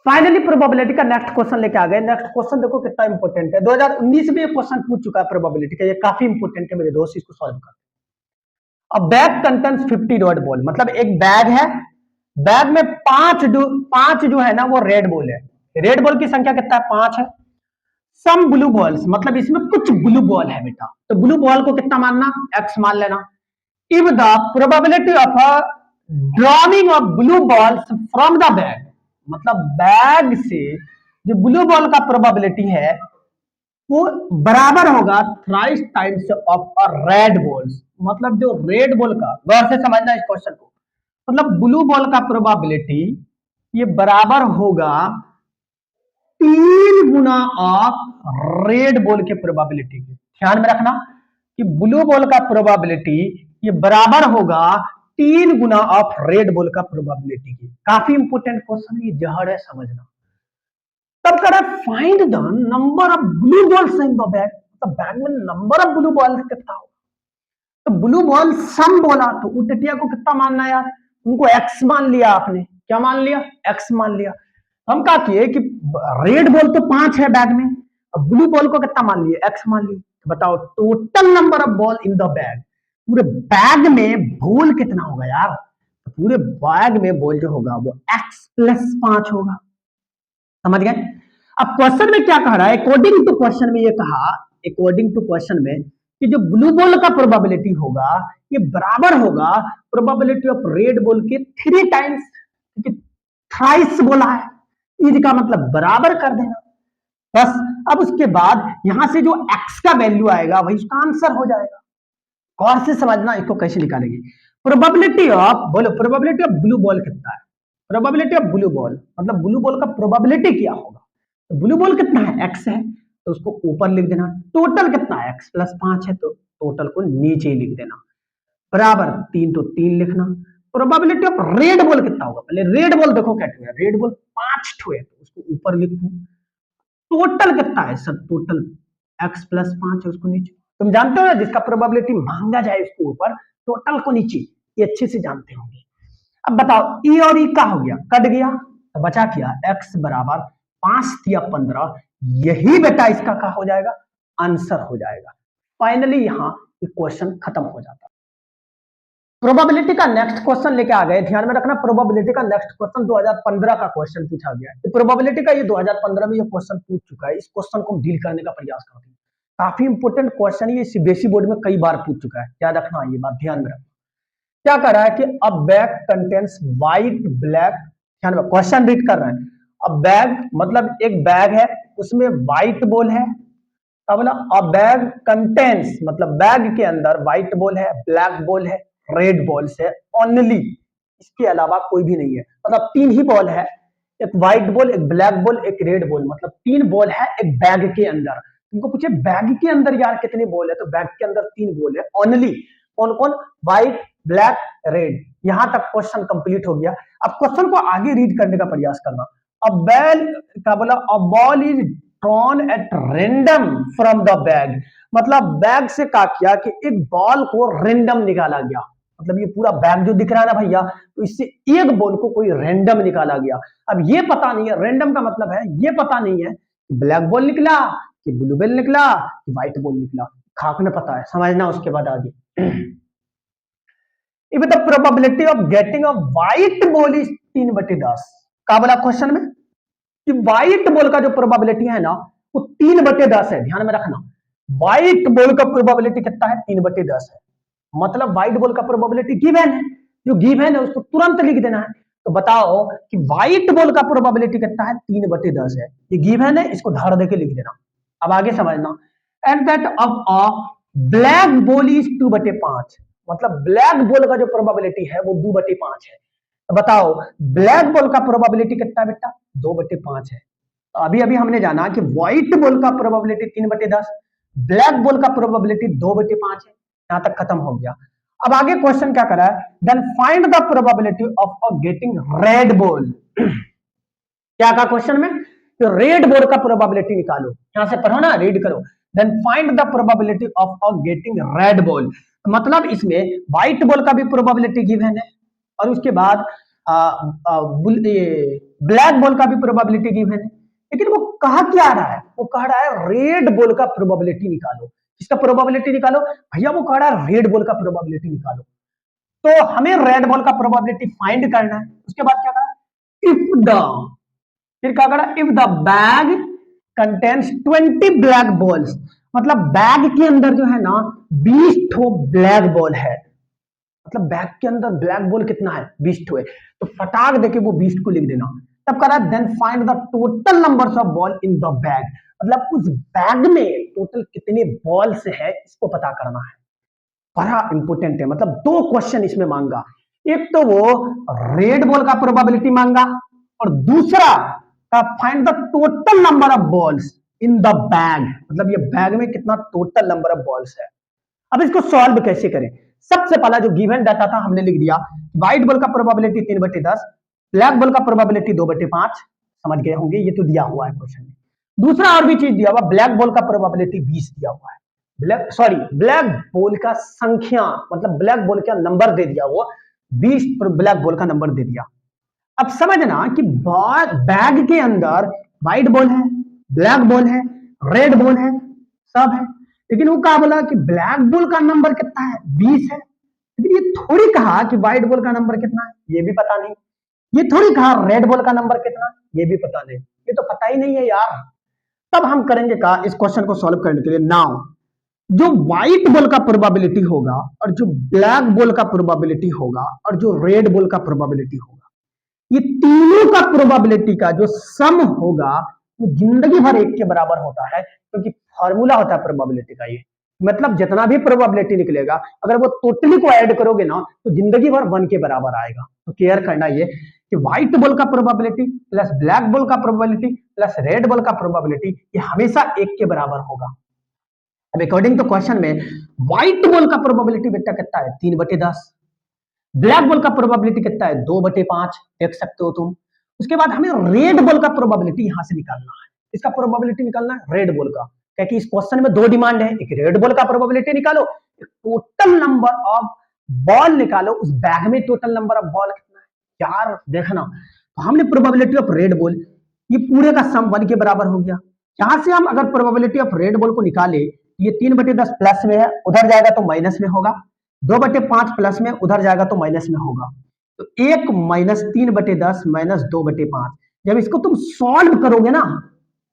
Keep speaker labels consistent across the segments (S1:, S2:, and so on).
S1: Finally probability का next question लेके आ गए। नेक्स्ट क्वेश्चन देखो कितना इंपॉर्टेंट है, 2019 में ये क्वेश्चन पूछ चुका है प्रोबेबिलिटी का, ये काफी इंपॉर्टेंट है मेरे दोस्त, इसको सॉल्व कर। अब बैग कंटेंट्स 50 रेड बॉल, मतलब एक बैग है, बैग में पांच जो है ना वो रेड बॉल है। रेड बॉल की संख्या कितना है? 5 है। सम ब्लू बॉल्स, मतलब इसमें कुछ ब्लू बॉल है बेटा, तो ब्लू बॉल को कितना मानना? x मान लेना। If the probability of drawing of blue balls from the bag, मतलब बैग से जो ब्लू बॉल का प्रोबेबिलिटी है वो बराबर होगा thrice times of a red balls, मतलब जो रेड बॉल का, गौर से समझना इस क्वेश्चन को, मतलब ब्लू बॉल का प्रोबेबिलिटी ये बराबर होगा 3 गुना ऑफ रेड बॉल के प्रोबेबिलिटी के। ध्यान में रखना कि ब्लू बॉल का प्रोबेबिलिटी ये बराबर होगा 3 गुना ऑफ रेड बॉल का प्रोबेबिलिटी के। काफी इंपोर्टेंट क्वेश्चन, ये जहर है समझना। तब करा find the number of blue balls in the bag, तो बैग में नंबर ऑफ ब्लू बॉल्स कितना होगा? तो ब्लू बॉल सम बोला तो उटटिया को कितना मानना यार? उनको एक्स मान लिया आपने, क्या मान लिया? एक्स मान लिया। हम क्या किए कि रेड बॉल तो 5 है बैग में, अब ब्लू बॉल को कितना मान लिए? एक्स मान लिए। तो बताओ total number of ball in the bag, पूरे बैग में बॉल कितना होगा यार? तो पूरे बैग में बॉल जो होगा वो एक्स प्लस 5 होगा। समझ गए? अब क्वेश्चन में क्या कह रहा है? अकॉर्डिंग टू क्वेश्चन में ये कहा, अकॉर्डिंग टू क्वेश्चन में कि जो ब्लू बॉल का प्रोबेबिलिटी होगा ये बराबर होगा प्रोबेबिलिटी ऑफ रेड बॉल के 3 टाइम्स, क्योंकि थ्राइस बोला है, इज का मतलब बराबर कर देना बस। अब उसके बाद यहां से जो x का वैल्यू आएगा वही उसका आंसर हो जाएगा। गौर से समझना इसको कैसे निकालेंगे। प्रोबेबिलिटी ऑफ, बोलो प्रोबेबिलिटी ऑफ ब्लू बॉल कितना है? प्रोबेबिलिटी ऑफ ब्लू बॉल, मतलब ब्लू बॉल का प्रोबेबिलिटी क्या होगा? तो ब्लू बॉल कितना है? x है, तो उसको ऊपर लिख देना। टोटल कितना है? x प्लस 5 है, तो टोटल को नीचे ही लिख देना, बराबर 3 तो 3 लिखना। प्रोबेबिलिटी ऑफ रेड बॉल कितना होगा? पहले रेड बॉल देखो क्या है, रेड बॉल 5 ठो है, तो उसको ऊपर लिखू। टोटल कितना है सर? टोटल x प्लस 5 है, उसको नीचे। तुम जानते हो ना जिसका प्रोबेबिलिटी मांगा जाए उसको ऊपर, टोटल को नीचे, ये अच्छे से जानते होंगे। अब बताओ ई और ई का हो गया, कट गया, तो बचा क्या? x बराबर 5 दिया 15, यही बेटा इसका क्या हो जाएगा? आंसर हो जाएगा। फाइनली यहां क्वेश्चन खत्म हो जाता है। प्रोबेबिलिटी का नेक्स्ट क्वेश्चन लेके आ गए, ध्यान में रखना प्रोबेबिलिटी का नेक्स्ट क्वेश्चन 2015 का क्वेश्चन पूछा गया है। प्रोबेबिलिटी का ये 2015 में ये क्वेश्चन पूछ चुका है, इस क्वेश्चन को हम डील करने का प्रयास करते हैं। काफी इंपोर्टेंट क्वेश्चन, ये सीबीएसई बोर्ड में कई बार पूछ चुका है, याद रखना, ये बात ध्यान में रखना। क्या कर रहा है कि अ बैग कंटेन्स व्हाइट ब्लैक, ध्यान में क्वेश्चन रीड कर रहे हैं। अ बैग मतलब एक बैग है, उसमें व्हाइट बॉल है। अब बोला अ बैग कंटेन्स, मतलब बैग के अंदर व्हाइट बॉल है, ब्लैक बॉल है, रेड बॉल्स है ओनली, इसके अलावा कोई भी नहीं है। मतलब 3 ही बॉल है, एक व्हाइट बॉल, एक ब्लैक बॉल, एक रेड बॉल, मतलब 3 बॉल है एक बैग के अंदर। तुमको पूछे बैग के अंदर यार कितने बॉल है, तो बैग के अंदर 3 बॉल है ओनली। कौन कौन? White, black, red. यहां तक क्वेश्चन कंप्लीट हो गया। अब क्वेश्चन को आगे रीड करने का प्रयास करना। अ बैल क्या बोला? A ball is drawn at random from the bag, मतलब बैग से क्या किया कि एक बॉल को रेंडम निकाला गया। मतलब ये पूरा बैग जो दिख रहा है ना भैया, तो इससे एक बॉल को कोई रेंडम निकाला गया। अब ये पता नहीं है, रेंडम का मतलब है ये पता नहीं है ब्लैक बॉल निकला कि ब्लू बॉल निकला कि व्हाइट बॉल निकला, खाक में पता है, समझना उसके बाद आगे। If the probability of getting a white ball is 3/10, क्या बोला क्वेश्चन में कि व्हाइट बॉल का जो प्रोबेबिलिटी है ना वो 3/10 है। ध्यान में रखना, व्हाइट बॉल का प्रोबेबिलिटी कितना है? 3/10 है। मतलब व्हाइट बॉल का प्रोबेबिलिटी गिवन है, जो गिवन है उसको तुरंत लिख देना है। तो बताओ कि व्हाइट बॉल का प्रोबेबिलिटी कितना है? 3/10 है, ये गिवन है, इसको धार देके लिख देना। अब आगे समझना, at that of a black ball is 2/5, मतलब ब्लैक बॉल का जो प्रोबेबिलिटी है वो 2/5 है। तो बताओ ब्लैक बॉल का प्रोबेबिलिटी कितना बेटा? 2/5 है। तो अभी अभी हमने जाना कि व्हाइट बॉल का प्रोबेबिलिटी 3/10, ब्लैक बॉल का प्रोबेबिलिटी 2/5 है। यहां तक खत्म हो गया। अब आगे क्वेश्चन क्या करा है? Then find the probability of getting red ball. क्या कहा क्वेश्चन में? तो रेड बॉल का प्रोबेबिलिटी निकालो, यहां से पढ़ो ना, रीड करो। Then find the probability of getting red ball, मतलब इसमें व्हाइट बॉल का भी प्रोबेबिलिटी गिवन है, और उसके बाद ब्लैक बॉल का भी प्रोबेबिलिटी गिवन है, लेकिन वो कहा क्या रहा है, वो कह रहा है रेड बॉल का प्रोबेबिलिटी निकालो। इसका प्रोबेबिलिटी निकालो भैया, वो कह रहा है रेड बॉल का प्रोबेबिलिटी निकालो। तो हमें रेड बॉल का प्रोबेबिलिटी फाइंड करना है। उसके बाद क्या करा, इफ द, फिर क्या करा, if the bag contains 20 black balls, मतलब बैग के अंदर जो है ना 20 ठो ब्लैक बॉल है, मतलब बैग के अंदर ब्लैक बॉल कितना है, 20 ठो है, तो फटाक देके वो 20 को लिख देना। तब करा then find the total numbers of ball in the bag, मतलब उस बैग में टोटल कितने बॉल्स है इसको पता करना है। बड़ा इंपोर्टेंट है, मतलब दो क्वेश्चन इसमें मांगा, एक तो वो रेड बॉल का प्रोबेबिलिटी मांगा और दूसरा का find the total number of balls in the bag, मतलब ये बैग में कितना टोटल नंबर ऑफ बॉल्स है। अब इसको सॉल्व कैसे करें, सबसे पहला जो गिवन डाटा था हमने लिख दिया, व्हाइट बॉल का प्रोबेबिलिटी 3/10, ब्लैक बॉल का प्रोबेबिलिटी 2/5, समझ गए होंगे, ये तो दिया हुआ है क्वेश्चन में। दूसरा और भी चीज दिया हुआ, ब्लैक बॉल का प्रोबेबिलिटी 20 दिया हुआ है, ब्लैक बॉल का संख्या, मतलब ब्लैक बॉल का नंबर दे दिया, वो 20 ब्लैक बॉल का नंबर दे दिया। अब समझना कि बैग के अंदर व्हाइट बॉल है, ब्लैक बॉल है, रेड बॉल है, सब है, लेकिन वो कहा बोला कि ब्लैक बॉल का नंबर कितना है, 20 है, लेकिन ये थोड़ी कहा कि व्हाइट बॉल का नंबर कितना है, ये भी पता नहीं, ये थोड़ी कहा रेड बॉल का नंबर कितना, ये भी पता नहीं, ये तो पता ही नहीं है यार। तब हम करेंगे का इस क्वेश्चन को सॉल्व करने के लिए, नाउ जो व्हाइट बॉल का प्रोबेबिलिटी होगा और जो ब्लैक बॉल का प्रोबेबिलिटी होगा और जो रेड बॉल का प्रोबेबिलिटी होगा, ये तीनों का प्रोबेबिलिटी का जो सम होगा वो जिंदगी भर एक के बराबर होता है, क्योंकि फॉर्मूला होता है प्रोबेबिलिटी का ये, मतलब जितना भी प्रोबेबिलिटी निकलेगा अगर वो टोटली को ऐड करोगे ना तो जिंदगी भर 1 के बराबर आएगा। तो केयर करना ये कि व्हाइट बॉल का प्रोबेबिलिटी प्लस ब्लैक बॉल का प्रोबेबिलिटी प्लस रेड बॉल का प्रोबेबिलिटी ये हमेशा 1 के बराबर होगा। अब अकॉर्डिंग टू क्वेश्चन में व्हाइट बॉल का प्रोबेबिलिटी बेटा कितना है, 3/10, ब्लैक बॉल का प्रोबेबिलिटी कितना है, 2/5, देख सकते हो तुम। उसके बाद हमें रेड बॉल का प्रोबेबिलिटी यहां से निकालना है, इसका प्रोबेबिलिटी निकालना है रेड बॉल का, क्योंकि इस क्वेश्चन में दो डिमांड है, एक रेड बॉल का प्रोबेबिलिटी निकालो, एक टोटल नंबर ऑफ बॉल निकालो, उस बैग में टोटल नंबर ऑफ बॉल कितना है यार देखना। तो हमने प्रोबेबिलिटी ऑफ रेड बॉल, ये पूरे का सम 1 के बराबर हो गया। यहां से हम अगर प्रोबेबिलिटी ऑफ रेड बॉल को निकाले, ये 3/10 प्लस में है, उधर जाएगा तो माइनस में होगा, 2/5 प्लस में उधर जाएगा तो माइनस में होगा, तो 1 माइनस 3/10 माइनस 2/5। जब इसको तुम सॉल्व करोगे ना,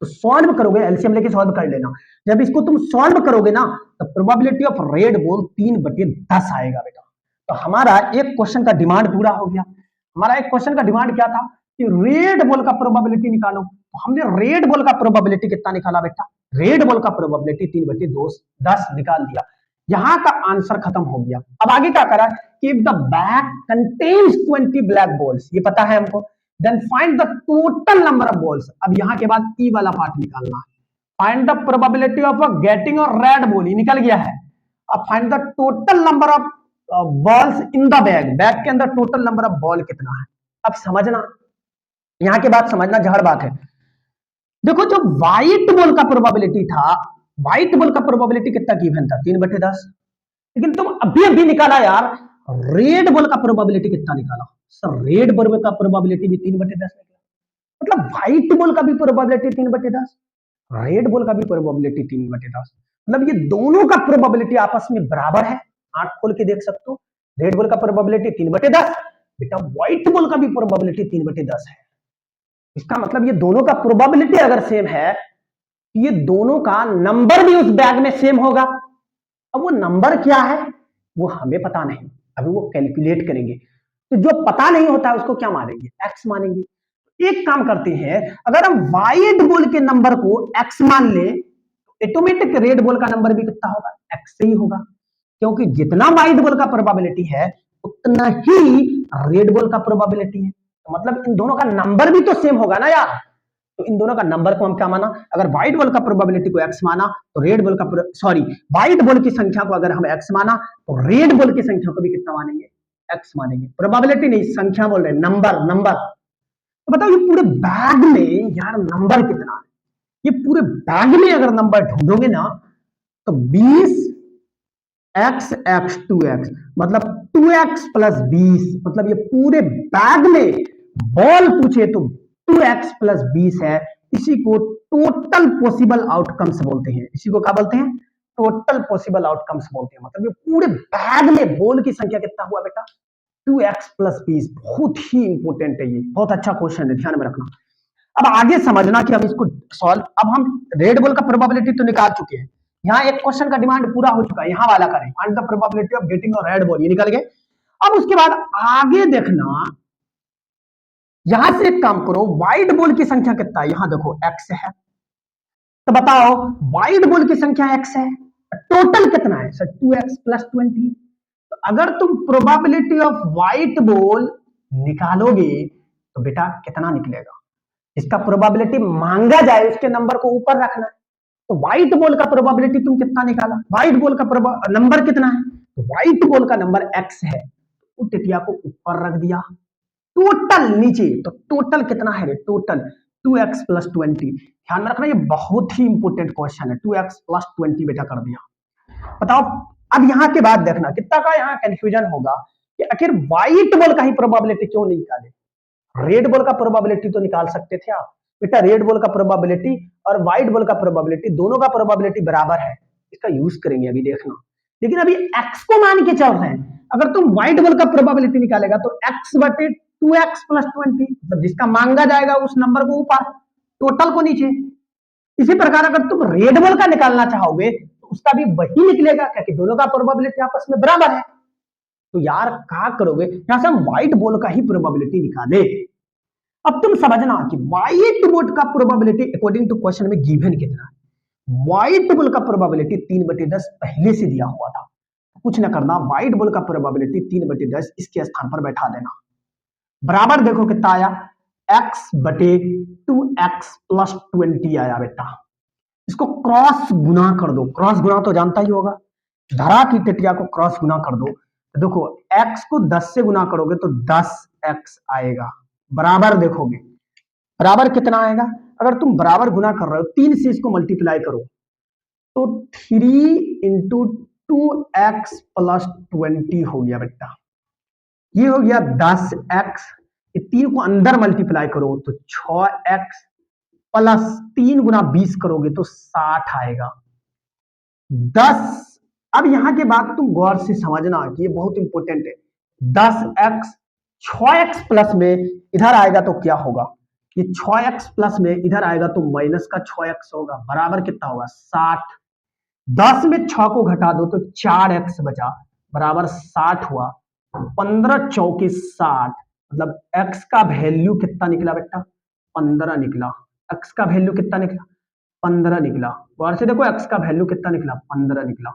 S1: तो सॉल्व करोगे, एलसीएम लेके सॉल्व कर लेना, जब इसको तुम सॉल्व करोगे ना तो प्रोबेबिलिटी ऑफ रेड बॉल 3/10 आएगा बेटा। तो हमारा एक क्वेश्चन का डिमांड पूरा हो गया। हमारा एक क्वेश्चन का डिमांड क्या था कि रेड बॉल का प्रोबेबिलिटी निकालो, तो हमने रेड बॉल का प्रोबेबिलिटी कितना निकाला बेटा, रेड बॉल का प्रोबेबिलिटी 3/10 निकाल दिया। यहां का आंसर खत्म हो गया। अब आगे क्या करा कि if the bag contains 20 black balls, ये पता है हमको, then find the total number of balls. अब यहां के बाद ई वाला पार्ट निकालना है, find the probability of getting और रेड बॉल, ये निकल गया है। अब find the total number of balls in the bag, bag के अंदर टोटल नंबर ऑफ बॉल कितना है। अब समझना, यहां के बाद समझना जहर बात है। देखो जो व्हाइट बॉल का प्रोबेबिलिटी था, व्हाइट बॉल का प्रोबेबिलिटी कितना गिवन था, 3/10, लेकिन तुम अभी अभी निकाला यार रेड बॉल का प्रोबेबिलिटी कितना निकाला, सर रेड बॉल का प्रोबेबिलिटी भी 3/10 निकला, मतलब व्हाइट बॉल का भी प्रोबेबिलिटी 3/10, रेड बॉल का भी प्रोबेबिलिटी 3/10, मतलब ये दोनों का प्रोबेबिलिटी आपस में बराबर है। आंख खोल के देख सकते हो, रेड बॉल का प्रोबेबिलिटी 3/10, बेटा व्हाइट बॉल का भी प्रोबेबिलिटी 3/10 है। इसका मतलब ये दोनों का प्रोबेबिलिटी अगर सेम है, ये दोनों का नंबर भी उस बैग में सेम होगा। अब वो नंबर क्या है वो हमें पता नहीं, अभी वो कैलकुलेट करेंगे, तो जो पता नहीं होता है उसको क्या मानेंगे, एक्स मानेंगे। एक काम करते हैं, अगर हम व्हाइट बॉल के नंबर को एक्स मान ले, ऑटोमेटिक रेड बॉल का नंबर भी कितना होगा, एक्स ही होगा, क्योंकि जितना व्हाइट बॉल का प्रोबेबिलिटी है उतना ही रेड बॉल का प्रोबेबिलिटी है, तो मतलब इन दोनों का नंबर भी तो सेम होगा ना यार। तो इन दोनों का नंबर को हम क्या माना, अगर व्हाइट बॉल का प्रोबेबिलिटी को एक्स माना तो रेड बॉल का, सॉरी व्हाइट बॉल की संख्या को अगर हम एक्स माना तो रेड बॉल की संख्या को भी कितना मानेंगे, एक्स मानेंगे। प्रोबेबिलिटी नहीं, संख्या बोल रहे हैं, नंबर नंबर। तो बताओ ये पूरे बैग में यार नंबर कितना है, ये पूरे बैग में अगर नंबर ढूंढोगे ना तो 20 एक्स एक्स टू एक्स मतलब 2x+20, मतलब ये पूरे बैग में बॉल पूछे तो 2x+20 है। इसी को टोटल पॉसिबल आउटकम्स बोलते हैं। इसी को क्या बोलते हैं? टोटल पॉसिबल आउटकम्स बोलते हैं। मतलब ये पूरे बैग में बॉल की संख्या कितना हुआ बेटा? 2x+20। बहुत ही इंपॉर्टेंट है ये, बहुत अच्छा क्वेश्चन है, ध्यान में रखना। अब आगे समझना कि हम इसको सॉल्व, अब हम रेड बॉल का प्रोबेबिलिटी तो निकाल चुके हैं। यहाँ एक क्वेश्चन का डिमांड पूरा हो चुका है, यहाँ वाला करें, find the probability of getting a red ball, ये निकल गए। अब उसके बाद आगे देखना, यहां से एक काम करो, व्हाइट बॉल की संख्या कितना है? यहां देखो x है, तो बताओ व्हाइट बॉल की संख्या x है, टोटल कितना है सर? 2x+20। तो अगर तुम प्रोबेबिलिटी ऑफ व्हाइट बॉल निकालोगे तो बेटा कितना निकलेगा? इसका प्रोबेबिलिटी मांगा जाए उसके नंबर को ऊपर रखना है। तो व्हाइट बॉल का प्रोबेबिलिटी तुम कितना निकाला? व्हाइट बॉल का नंबर कितना है? तो व्हाइट बॉल का नंबर x है, तो टिटिया को ऊपर रख दिया, टोटल नीचे। तो टोटल कितना है रे? Total 2x+20। ध्यान में रखना, ये बहुत ही इंपॉर्टेंट क्वेश्चन है। 2x+20 बेटा कर दिया। बताओ अब यहां के बाद देखना कितना का यहाँ कंफ्यूजन होगा कि आखिर व्हाइट बॉल का ही प्रोबेबिलिटी क्यों नहीं निकाले? रेड बॉल का प्रोबेबिलिटी तो निकाल सकते थे आप बेटा। रेड बॉल का प्रोबेबिलिटी और व्हाइट बॉल का प्रोबेबिलिटी, दोनों का प्रोबेबिलिटी बराबर है, इसका यूज करेंगे अभी, देखना। लेकिन अभी x को मान के चल रहे हैं। अगर तुम व्हाइट बॉल का प्रोबेबिलिटी निकालेगा तो x/2x+20, मतलब जिसका मांगा जाएगा उस नंबर को ऊपर, टोटल को नीचे। इसी प्रकार अगर तुम रेड बॉल का निकालना चाहोगे तो उसका भी वही निकलेगा, क्योंकि दोनों का प्रोबेबिलिटी आपस में बराबर है। तो यार क्या करोगे, यहां से हम व्हाइट बॉल का ही प्रोबेबिलिटी निकाले। अब तुम समझना कि व्हाइट बॉल का प्रोबेबिलिटी अकॉर्डिंग टू क्वेश्चन में गिवन कितना है। व्हाइट बॉल का प्रोबेबिलिटी 3/10 पहले से दिया हुआ था, कुछ ना करना, व्हाइट बॉल का प्रोबेबिलिटी 3/10 इसके स्थान पर बैठा देना, बराबर देखो कितना आया, x/2x+20 आया बेटा। इसको क्रॉस गुना कर दो, क्रॉस गुना तो जानता ही होगा, धरा की टिटिया को क्रॉस गुना कर दो, तो देखो x को 10 से गुना करोगे तो 10x आएगा, बराबर देखोगे बराबर कितना आएगा। अगर तुम बराबर गुना कर रहे हो, 3 से इसको मल्टीप्लाई करो तो 3×2x+20 हो गया बेटा। ये हो गया 10x, 3 को अंदर मल्टीप्लाई करो तो 6x प्लस 3×20 करोगे तो 60 आएगा 10। अब यहां के बाद तुम गौर से समझना कि ये बहुत इंपॉर्टेंट है। 10x 6x प्लस में इधर आएगा तो क्या होगा? ये 6x प्लस में इधर आएगा तो माइनस का 6x होगा, बराबर कितना होगा? 60। 10 में 6 को घटा दो तो 4x बचा, बराबर 60 हुआ। 15 चौके 60, मतलब x का वैल्यू कितना निकला बेटा? 15 निकला। x का वैल्यू कितना निकला? 15 निकला। गौर से देखो x का वैल्यू कितना निकला? 15 निकला।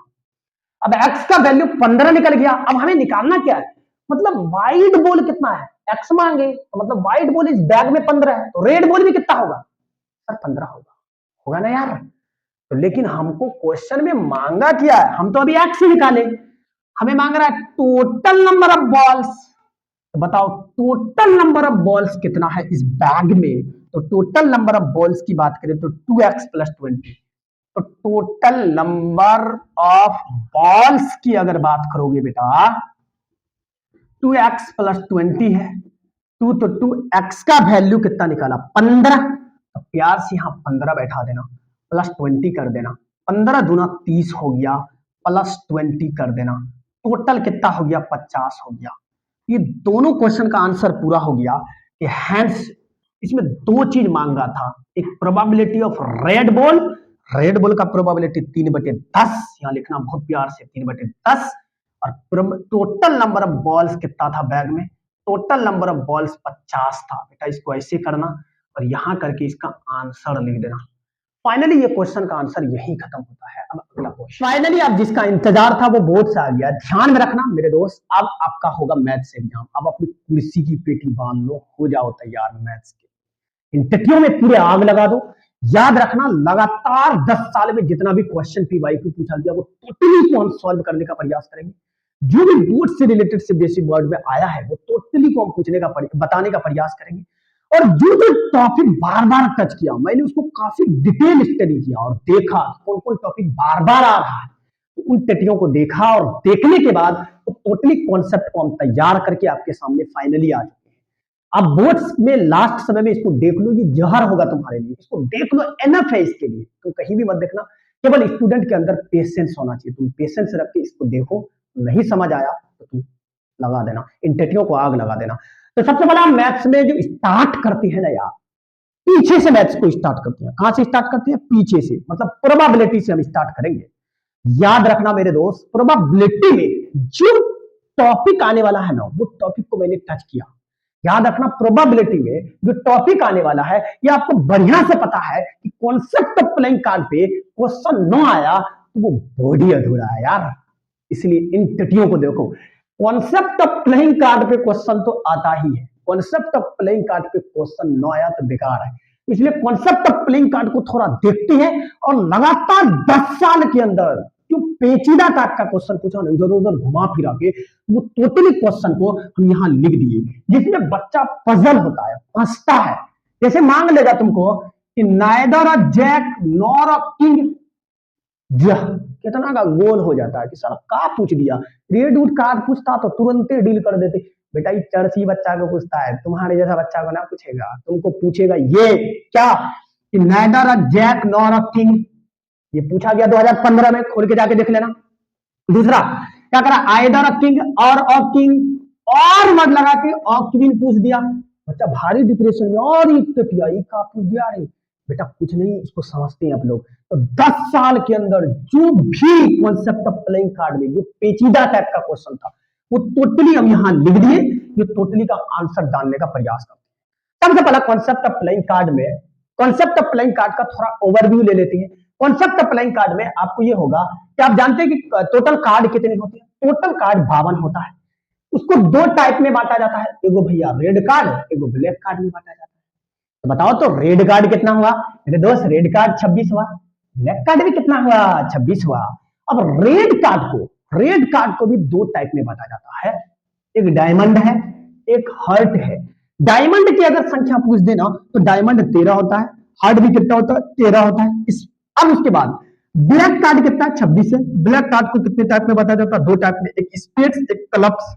S1: अब x का वैल्यू 15 निकल गया, अब हमें निकालना क्या है? मतलब व्हाइट बॉल कितना है? x मांगे, तो मतलब व्हाइट बॉल इस बैग में 15 है, तो रेड बॉल भी कितना होगा? सर 15 होगा, होगा ना यार। तो लेकिन हमको क्वेश्चन में मांगा क्या है? हम तो अभी x निकाले, हमें मांग रहा है टोटल नंबर ऑफ बॉल्स। तो बताओ टोटल नंबर ऑफ बॉल्स कितना है इस बैग में? तो टोटल नंबर ऑफ बॉल्स की बात करें तो 2x+20। तो टोटल नंबर ऑफ बॉल्स की अगर बात करोगे बेटा, 2x+20 है, 2 तो 2x का वैल्यू कितना निकाला? 15। तो प्यार से यहां 15 बैठा देना, प्लस 20 कर देना, 15 दूना 30 हो गया, प्लस 20 कर देना, टोटल कितना हो गया? 50 हो गया। ये दोनों क्वेश्चन का आंसर पूरा हो गया कि हैंस इसमें दो चीज मांगा था, एक probability of red ball, red ball का प्रोबेबिलिटी 3/10, यहां लिखना बहुत प्यार से 3/10, और टोटल नंबर ऑफ बॉल्स कितना था बैग में? टोटल नंबर ऑफ बॉल्स 50 था बेटा। इसको ऐसे करना और यहां करके इसका आंसर लिख देना। फाइनली ये क्वेश्चन का आंसर यही खत्म होता है। अब अगला क्वेश्चन, फाइनली आप जिसका इंतजार था वो बोर्ड से आ गया। ध्यान में रखना मेरे दोस्त, अब आपका होगा मैथ्स एग्जाम। अब अपनी कुर्सी की पेटी बांध लो, हो जाओ तैयार मैथ्स के। इन टिट्टियों में पूरे आग लगा दो। याद रखना लगातार 10 साल में जितना भी क्वेश्चन पीवाईक्यू पूछा गया वो टोटली को हम सॉल्व करने का प्रयास करेंगे। जो भी बोर्ड से रिलेटेड से बेसिक वर्ड में आया है वो टोटली को हम पूछने का बताने का प्रयास करेंगे। और जो जो टॉपिक बार बार टच किया, मैंने उसको काफी डिटेल स्टडी किया और देखा कौन कौन टॉपिक बार बार आ रहा है, उन टेटियों को देखा और देखने के बाद तो टोटली कॉन्सेप्ट को हम तैयार करके आपके सामने फाइनली आ चुके हैं। अब बोर्ड्स में लास्ट समय में इसको देख लो, ये जहर होगा तुम्हारे लिए, इसको देख लो, एनफ है इसके लिए। तुम कहीं भी मत देखना, केवल स्टूडेंट के अंदर पेशेंस होना चाहिए। तुम पेशेंस रख के इसको देखो, नहीं समझ आया तो तुम लगा देना, इन टेटियों को आग लगा देना। तो सबसे पहला मैथ्स में जो स्टार्ट करती है ना यार, पीछे से मैथ्स को स्टार्ट करते हैं। कहां से स्टार्ट करते हैं? पीछे से, मतलब प्रोबेबिलिटी से हम स्टार्ट करेंगे। याद रखना मेरे दोस्त, प्रोबेबिलिटी में जो टॉपिक आने वाला है ना, वो टॉपिक को मैंने टच किया। याद रखना, प्रोबेबिलिटी में जो टॉपिक आने वाला है, ये आपको बढ़िया से पता है कि कॉन्सेप्ट ऑफ प्लेइंग कार्ड पे क्वेश्चन न आया तो वो बॉडी अधूरा है यार। इसलिए इन टिटियों को देखो, कॉन्सेप्ट ऑफ प्लेइंग कार्ड पे क्वेश्चन तो आता ही है, कॉन्सेप्ट ऑफ प्लेइंग कार्ड पे क्वेश्चन न आया तो बेकार है। इसलिए कॉन्सेप्ट ऑफ प्लेइंग कार्ड को थोड़ा देखते हैं और लगातार 10 साल के अंदर जो पेचीदा टाइप का क्वेश्चन पूछा ना, इधर उधर घुमा फिरा के, वो टोटली क्वेश्चन को हम यहाँ लिख दिए, जिसमें बच्चा पजल होता है, फंसता है। जैसे मांग लेगा तुमको कि neither a jack nor a king, कितना का गोल हो जाता है कि साला का पूछ दिया। रेड वुड कार्ड पूछता तो तुरंत डील कर देते। बेटा ये चर्ची बच्चा को पूछता है, तुम्हारे जैसा बच्चा को ना पूछेगा। तुमको पूछेगा ये क्या कि neither a jack nor a king, ये पूछा गया 2015 में, खोल के जाके देख लेना। दूसरा क्या करा, आइदर अ किंग और अ किंग, और मत लगा के अ क्वीन पूछ दिया। बच्चा भारी डिप्रेशन में, और ये का पूछ दिया। अरे बेटा कुछ नहीं, इसको समझते हैं आप लोग। तो 10 साल के अंदर जो भी कॉन्सेप्ट ऑफ प्लेइंग कार्ड में जो पेचीदा टाइप का क्वेश्चन था, वो टोटली हम यहाँ लिख दिए। ये टोटली का आंसर जानने का प्रयास करते हैं। सबसे पहला कॉन्सेप्ट ऑफ प्लेइंग कार्ड में, कॉन्सेप्ट ऑफ प्लेइंग कार्ड का थोड़ा ओवरव्यू ले लेते हैं। कॉन्सेप्ट ऑफ प्लेइंग कार्ड में आपको ये होगा कि आप जानते हैं कि टोटल कार्ड कितने होते हैं? टोटल कार्ड 52 होता है। उसको दो टाइप में बांटा जाता है, एगो भैया रेड कार्ड, एगो ब्लैक कार्ड में बांटा जाता है। तो बताओ तो रेड कार्ड कितना हुआ मेरे दोस्त? रेड कार्ड 26 हुआ। ब्लैक कार्ड भी कितना हुआ? 26 हुआ। अब रेड कार्ड को भी दो टाइप में बांटा जाता है, एक डायमंड है, एक हर्ट है। डायमंड की अगर संख्या पूछ देना तो डायमंड 13 होता है, हर्ट भी कितना होता है? 13 होता है। अब उसके बाद ब्लैक कार्ड कितना है? 26 है। ब्लैक कार्ड को कितने टाइप में बताया जाता है? दो टाइप में, एक स्पेड्स, एक क्लब्स।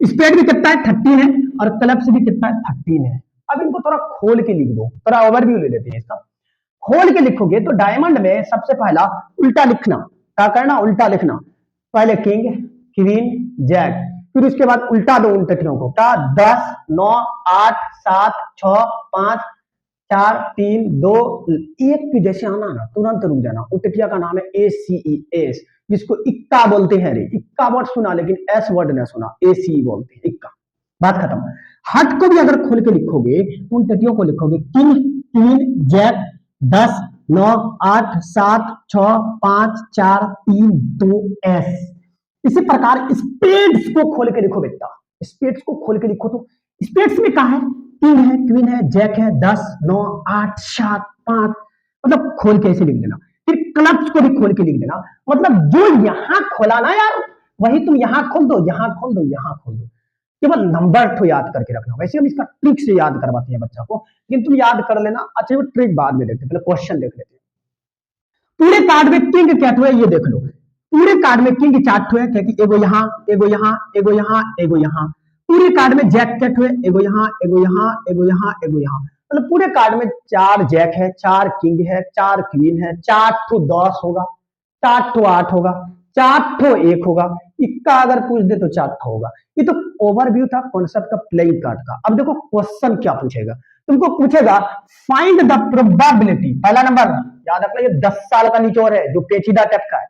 S1: स्पेड भी कितना है? 13 है, और क्लब्स भी कितना है? 13 है। अब इनको थोड़ा खोल के लिख दो, थोड़ा ओवरव्यू ले लेते हैं इसका। खोल के लिखोगे तो डायमंड में सबसे पहला उल्टा लिखना, क्या करना? उल्टा लिखना। पहले किंग, क्वीन, जैक, फिर उसके बाद उल्टा दो उन टिटियों को, क्या? 10, 9, 8, 7, 6, 5, 4, 3, 2, 1 पे जैसे आना ना तुरंत रुक जाना। उन टिटिया का नाम है ACES, जिसको इक्का बोलते हैं। रे इक्का वर्ड सुना लेकिन एस वर्ड न सुना, ACE बोलते हैं, इक्का। बात खत्म। हट को भी अगर खोल के लिखोगे, उन टिटियों को लिखोगे किंग, क्वीन, जैक, 10, 9, 8, 7, 6, 5, 4, 3, 2, S। इसी प्रकार स्पेड्स को खोल के लिखो बेटा, स्पेड्स को खोल के लिखो तो स्पेड्स में कहा है? किंग है, क्वीन है, जैक है, 10, 9, 8, 7, 5, मतलब खोल के ऐसे लिख देना। फिर क्लब्स को भी खोल के लिख देना, मतलब जो यहां खोला ना यार, वही तुम यहां खोल दो, यहां खोल दो, यहां खोल दो। केवल नंबर तो याद करके रखना। वैसे हम इसका ट्रिक से याद करवाते हैं बच्चा को, लेकिन तुम याद कर लेना। अच्छा वो ट्रिक बाद में देखते हैं, पहले क्वेश्चन देख लेते हैं। पूरे कार्ड में किंग क्या हुए ये देख लो। पूरे कार्ड में किंग 4 हुए, क्योंकि एगो यहाँ, एगो यहाँ, एगो यहाँ, एगो यहाँ। पूरे कार्ड में जैक क्या हुए? एगो यहाँ, एगो यहाँ, एगो यहाँ, एगो यहाँ। मतलब पूरे कार्ड में 4 जैक है, 4 किंग है, 4 क्वीन है, 4 ठो 10 होगा, 4 ठो 8 होगा, 4 ठो 1 होगा, इक्का अगर पूछ दे तो 4 ठो होगा। ये तो ओवरव्यू था कॉन्सेप्ट का प्लेइंग कार्ड का। अब देखो क्वेश्चन क्या पूछेगा, तुमको पूछेगा फाइंड द प्रोबेबिलिटी। पहला नंबर याद रखना, ये 10 साल का निचोड़ है जो पेचीदा टाइप का है।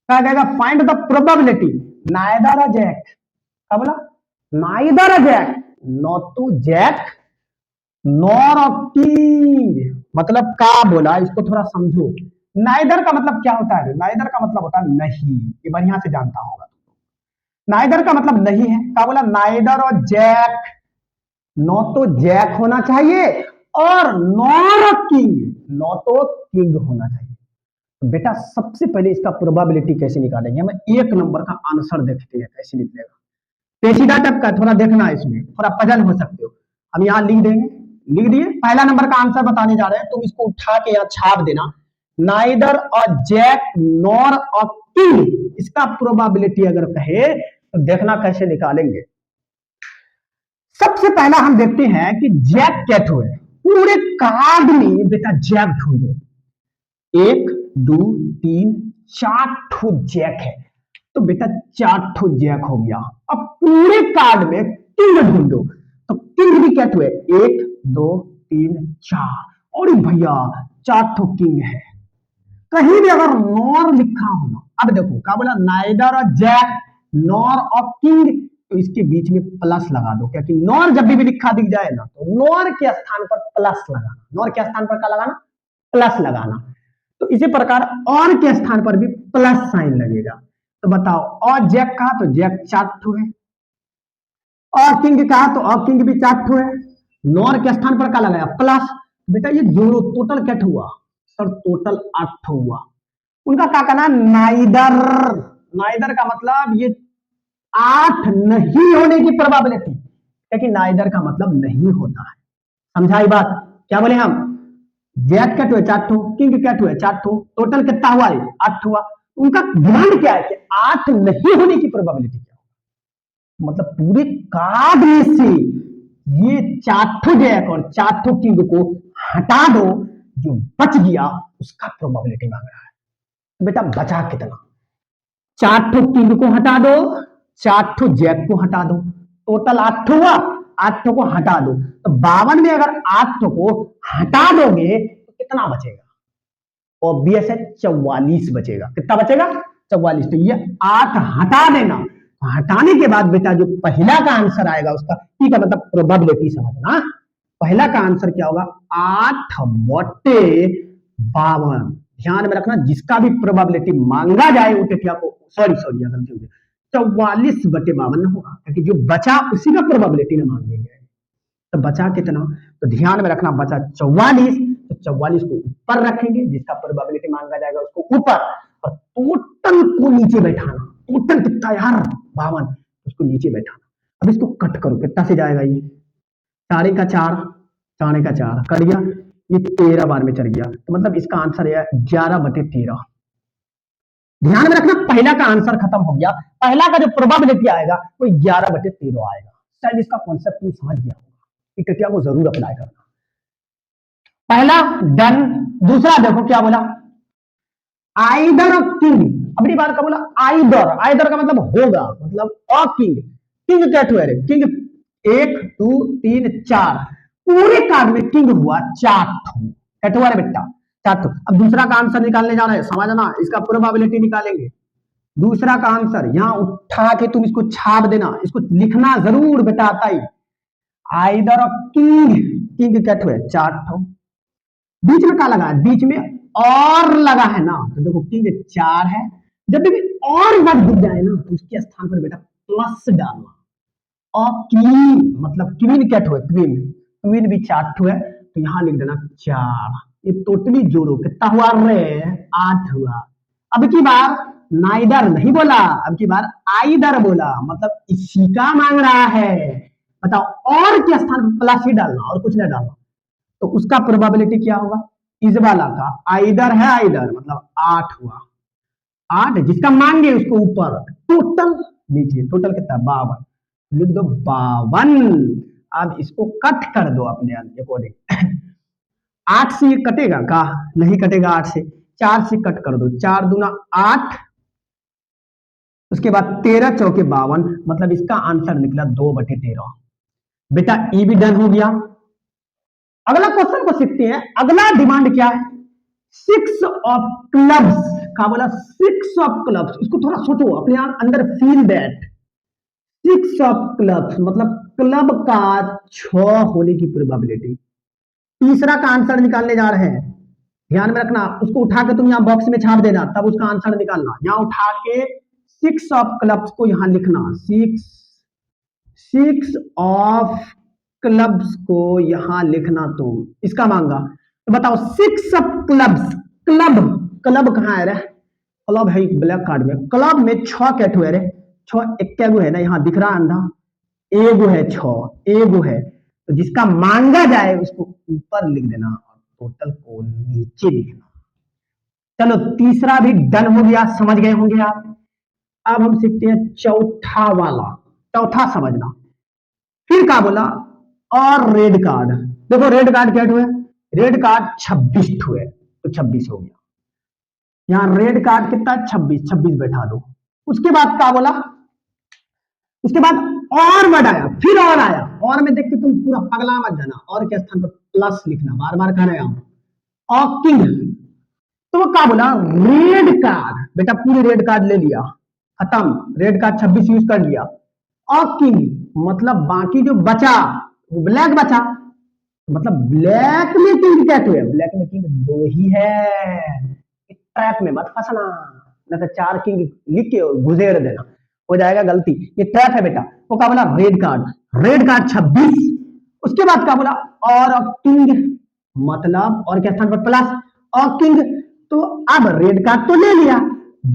S1: क्या कहेगा? Find the probability neither a jack, क्या बोला? Neither a jack, not to jack nor a king. मतलब क्या बोला, इसको थोड़ा समझो। नाइदर का मतलब क्या होता है? नाइदर का मतलब होता है नहीं, ये बढ़िया से जानता होगा। नाइदर का मतलब नहीं है, क्या बोला? नाइदर और जैक, नो तो जैक होना चाहिए और नॉर किंग, नो तो किंग होना चाहिए। बेटा सबसे पहले इसका प्रोबेबिलिटी कैसे निकालेंगे? हम एक नंबर का आंसर देखते हैं कैसे निकलेगा। पेचीदा टाइप का थोड़ा देखना है, इसमें थोड़ा पजल हो सकते हो। हम यहाँ लिख देंगे, लिख दिए। पहला नंबर का आंसर बताने जा रहे हैं, तुम इसको उठा के यहाँ छाप देना। Neither a jack nor a king, इसका प्रोबेबिलिटी अगर कहे तो देखना कैसे निकालेंगे। सबसे पहला हम देखते हैं कि जैक क्या ठो है। पूरे कार्ड में बेटा जैक ढूंढो, 1 2 3 4 ठो जैक है, तो बेटा 4 ठो जैक हो गया। अब पूरे कार्ड में किंग ढूंढो, तो किंग भी क्या ठो है, 1 2 3 4, और भैया 4 ठो किंग है। कहीं भी अगर नॉर लिखा होगा, अब देखो क्या बोला, नाइदर और जैक नॉर और किंग, तो इसके बीच में प्लस लगा दो, क्योंकि नॉर जब भी लिखा दिख जाए ना, तो नॉर के स्थान पर प्लस लगाना, नॉर के स्थान पर क्या लगाना, प्लस लगाना। तो इसी प्रकार और के स्थान पर भी प्लस साइन लगेगा। तो बताओ, और जैक कहा तो जैक 4 ठो है, और किंग कहा तो और किंग भी 4 ठो है, नॉर के स्थान पर क्या लगाया, प्लस। बेटा ये जोड़ो, टोटल क्या हुआ सर, टोटल 8 हुआ। उनका क्या कहना, नाइदर, नाइदर का मतलब ये 8 नहीं होने की प्रोबेबिलिटी, लेकिन नाइदर का मतलब नहीं होता है। समझाई बात, क्या बोले हम, जैक क्या हुआ 4 ठो, किंग क्या हुआ 4 ठो, टोटल कितना हुआ, 8 हुआ। उनका डिमांड क्या है कि 8 नहीं होने की प्रोबेबिलिटी क्या हो, मतलब पूरे कार्ड में से ये 4 ठो जैक और 4 ठो किंग को हटा दो, जो बच गया उसका प्रोबेबिलिटी मांग रहा है। तो बेटा बचा कितना, 4 ठो किंग को हटा दो, 4 ठो जैक को हटा दो, टोटल 8 ठो हुआ, 8 ठो को हटा दो। तो 52 में अगर 8 ठो को हटा दोगे तो कितना बचेगा, ऑब्वियस है 44 बचेगा। कितना बचेगा, 44। तो ये 8 हटा देना, हटाने के बाद बेटा जो पहला का आंसर आएगा उसका ठीक है, मतलब प्रोबेबिलिटी समझना, पहला का आंसर क्या होगा, 8/52। ध्यान में रखना, जिसका भी प्रोबेबिलिटी मांगा जाए वो टेटिया को, सॉरी सॉरी गलती हो गई, 44/52 होगा, क्योंकि जो बचा उसी का प्रोबेबिलिटी ना मांगेंगे। तो बचा कितना, तो ध्यान में रखना, बचा 44, तो 44 को ऊपर रखेंगे, जिसका प्रोबेबिलिटी मांगा जाएगा उसको ऊपर, और टोटल को नीचे बैठाना। टोटल कितना यार, 52, उसको नीचे बैठाना। अब इसको कट करो, कितना से जाएगा ये, 4 का 4, 4 का 4 कर दिया, ये 13 बार में चल गया, तो मतलब इसका आंसर है 11/13। ध्यान में रखना, पहला का आंसर खत्म हो गया, पहला का जो प्रोबेबिलिटी आएगा वो 11/13 आएगा। शायद इसका कॉन्सेप्ट तुम समझ गया होगा, टिटिया को जरूर अप्लाई करना। पहला डन। दूसरा देखो क्या बोला, आइदर ऑफ किंग, अपनी बार का बोला आइदर, आइदर का मतलब होगा, मतलब और किंग, किंग क्या हुआ रे, किंग 1 2 3 4, पूरे कार्ड में किंग हुआ 4 ठो, क्या हुआ रे बेटा, 4 ठो। अब दूसरा का आंसर निकालने जा रहे हैं, समझना, इसका प्रोबेबिलिटी निकालेंगे। दूसरा का आंसर यहां उठा के तुम इसको छाप देना, इसको लिखना जरूर बेटा आता ही, आइदर ऑफ किंग, किंग क्या हुआ 4 ठो, बीच में क्या लगा है, बीच में और लगा है ना, तो देखो किंग 4 है, जब भी और वर्ड दिख जाए ना तो उसके स्थान पर बेटा प्लस डालना। और क्वीन, मतलब क्वीन क्या ठो है, क्वीन, क्वीन भी 4 ठो है, तो यहां लिख देना 4। ये टोटली जोड़ो, कितना हुआ रे, 8 हुआ। अब की बार नाइदर नहीं बोला, अब की बार आइदर बोला, मतलब इसी का मांग रहा है। बताओ, और के स्थान पर प्लस ही डालना और कुछ नहीं डालना, तो उसका प्रोबेबिलिटी क्या होगा, इस वाला का आइदर है, आइदर मतलब 8 हुआ, 8 जिसका मांगे उसको ऊपर, टोटल नीचे, टोटल कितना 52, लिख दो 52। अब इसको कट कर दो अपने अकॉर्डिंग, 8 से ये कटेगा का, नहीं कटेगा, 8 से 4 से कट कर दो, 4 दूना 8, उसके बाद 13 चौके 52, मतलब इसका आंसर निकला 2/13। बेटा ये भी डन हो गया। अगला क्वेश्चन को सीखते हैं। अगला डिमांड क्या है, 6 ऑफ क्लब्स का बोला, 6 ऑफ क्लब्स, इसको थोड़ा सोचो अपने अंदर, फील दैट 6 ऑफ क्लब्स मतलब क्लब का 6 होने की प्रोबेबिलिटी। तीसरा का आंसर निकालने जा रहे हैं, ध्यान में रखना, उसको उठा के तुम यहाँ बॉक्स में छाप देना, तब उसका आंसर निकालना। यहाँ उठा के 6 ऑफ क्लब्स को यहां लिखना, 6 ऑफ क्लब्स को यहां लिखना, तुम इसका मांगा। तो बताओ 6 ऑफ क्लब्स, क्लब, क्लब कहां है रे, क्लब है ब्लैक कार्ड में, क्लब में 6 कैट हुए रे, 6 एक है ना, यहां दिख रहा अंधा, एगो है 6, एगो है, तो जिसका मांगा जाए उसको ऊपर लिख देना और टोटल को नीचे लिखना। चलो तीसरा भी डन हो गया, समझ गए होंगे आप। अब हम सीखते हैं चौथा वाला, चौथा समझना। फिर क्या बोला, और रेड कार्ड। देखो रेड कार्ड क्या हुए, रेड कार्ड 26 हुए, तो 26 हो गया। यहाँ रेड कार्ड कितना, 26, 26 बैठा दो। उसके बाद क्या बोला, उसके बाद और वर्ड आया, फिर और आया, और में देख के तुम पूरा पगला मत जाना, और के स्थान पर प्लस लिखना, बार बार कह रहे हैं। और किंग, तो वो क्या बोला, रेड कार्ड। बेटा पूरी रेड कार्ड ले लिया, खत्म, रेड कार्ड 26 यूज कर लिया। और किंग मतलब बाकी जो बचा वो ब्लैक बचा, मतलब ब्लैक में किंग क्या है, ब्लैक में किंग दो ही है। ट्रैप में मत फंसना, न तो 4 किंग लिख के घुसेड़ देना, हो जाएगा गलती। ये ट्रैप है बेटा। वो क्या बोला, रेड कार्ड, रेड कार्ड 26। उसके बाद क्या बोला, और किंग, मतलब और के स्थान पर प्लस, और किंग। तो अब रेड कार्ड तो ले लिया,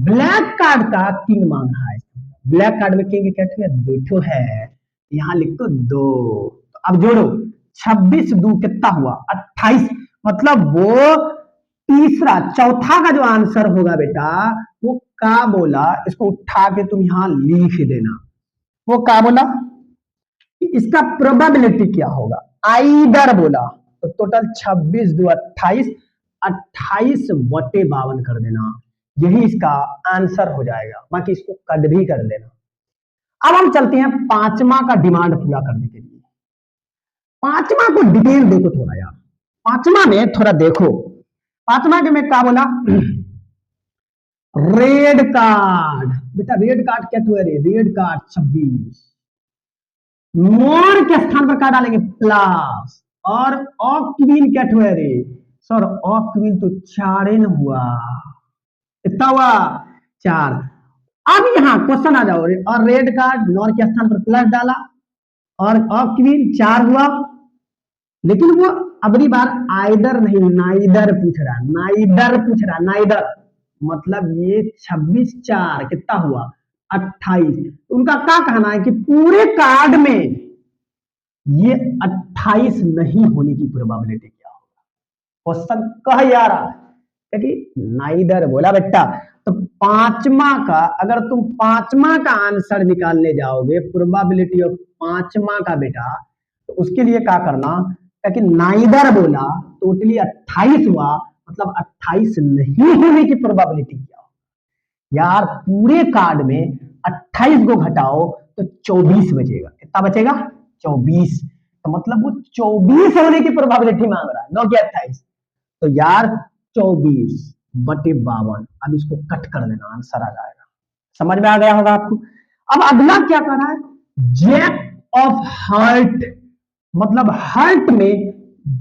S1: ब्लैक कार्ड का किंग मांग रहा है। ब्लैक कार्ड में किंग कैसे है, दो ठो है, यहां लिख दो 2। तो अब जोड़ो, 26 2 कितना हुआ, 28। मतलब वो तीसरा, चौथा का जो आंसर होगा बेटा, वो का बोला, इसको उठा के तुम यहां लिख देना। वो का बोला, इसका प्रोबेबिलिटी क्या होगा, आइदर बोला। तो टोटल 26 2 28, 28 बटे 52 कर देना, यही इसका आंसर हो जाएगा। बाकी इसको कट भी कर लेना। अब हम चलते हैं पांचवा का डिमांड पूरा करने के लिए। पांचवा को डिटेल देखो थोड़ा यार, पांचवा में थोड़ा देखो। पांचवा के में क्या बोला, रेड कार्ड। बेटा रेड कार्ड क्या हुआ रे, रेड कार्ड 26, मोर के स्थान पर क्या डालेंगे, प्लस। और क्वीन क्या हुआ रे, सर क्वीन तो 4 न हुआ, कितना हुआ, 4। अब यहां क्वेश्चन आ जाओ, और रेड कार्ड नॉर के स्थान पर प्लस डाला, और क्वीन 4 हुआ। लेकिन वो अगली बार आइदर नहीं नाइदर पूछ रहा, नाइदर पूछ रहा, नाइदर। मतलब ये 26 4 कितना हुआ, 28। उनका क्या कहना है कि पूरे कार्ड में ये 28 नहीं होने की प्रोबेबिलिटी क्या होगा। क्वेश्चन कह जा रहा है कि नाइदर बोला बेटा। तो पांचवा का, अगर तुम पांचवा का आंसर निकालने जाओगे, प्रोबेबिलिटी ऑफ पांचवा का बेटा, तो उसके लिए क्या करना, कि नाइदर बोला, टोटली 28 हुआ, मतलब 28 नहीं होने की प्रोबेबिलिटी क्या हो यार। पूरे कार्ड में 28 को घटाओ तो 24 बचेगा, कितना बचेगा, 24। तो मतलब वो 24 होने की प्रोबेबिलिटी मांग रहा है, नो कि 28। तो यार 24 बटे 52, अब इसको कट कर देना, आंसर आ जाएगा। समझ में आ गया होगा आपको। अब अगला क्या कर रहा है, जैक ऑफ हार्ट। मतलब हार्ट में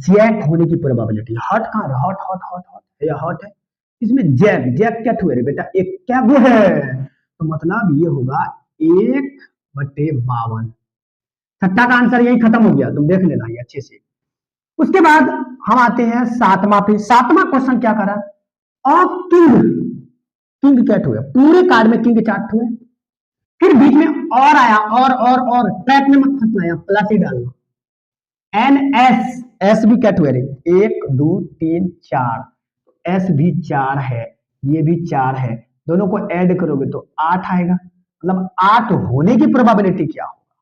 S1: जैक होने की प्रोबेबिलिटी, हार्ट कहां है, हॉट हॉट हॉट हॉट, ये हॉट है, इसमें जैक, जैक क्या हुए रे बेटा, एक क्या वो है। तो मतलब ये होगा 1 बटे 52। छठा का आंसर यही खत्म हो गया, तुम देख लेना ये अच्छे से। उसके बाद हम आते हैं सातवां पे। सातवां क्वेश्चन क्या करा, और किंग, किंग क्या हुए, पूरे कार्ड में किंग 4 हुए। फिर बीच में और आया, और ट्रैक में मत फंसना, यहाँ प्लस ही डालना। एन एस, एस भी क्या हुए रे, 1 2 3 4, एस भी 4 है, ये भी 4 है, दोनों को ऐड करोगे तो 8 आएगा। मतलब 8 होने की प्रोबेबिलिटी क्या होगा,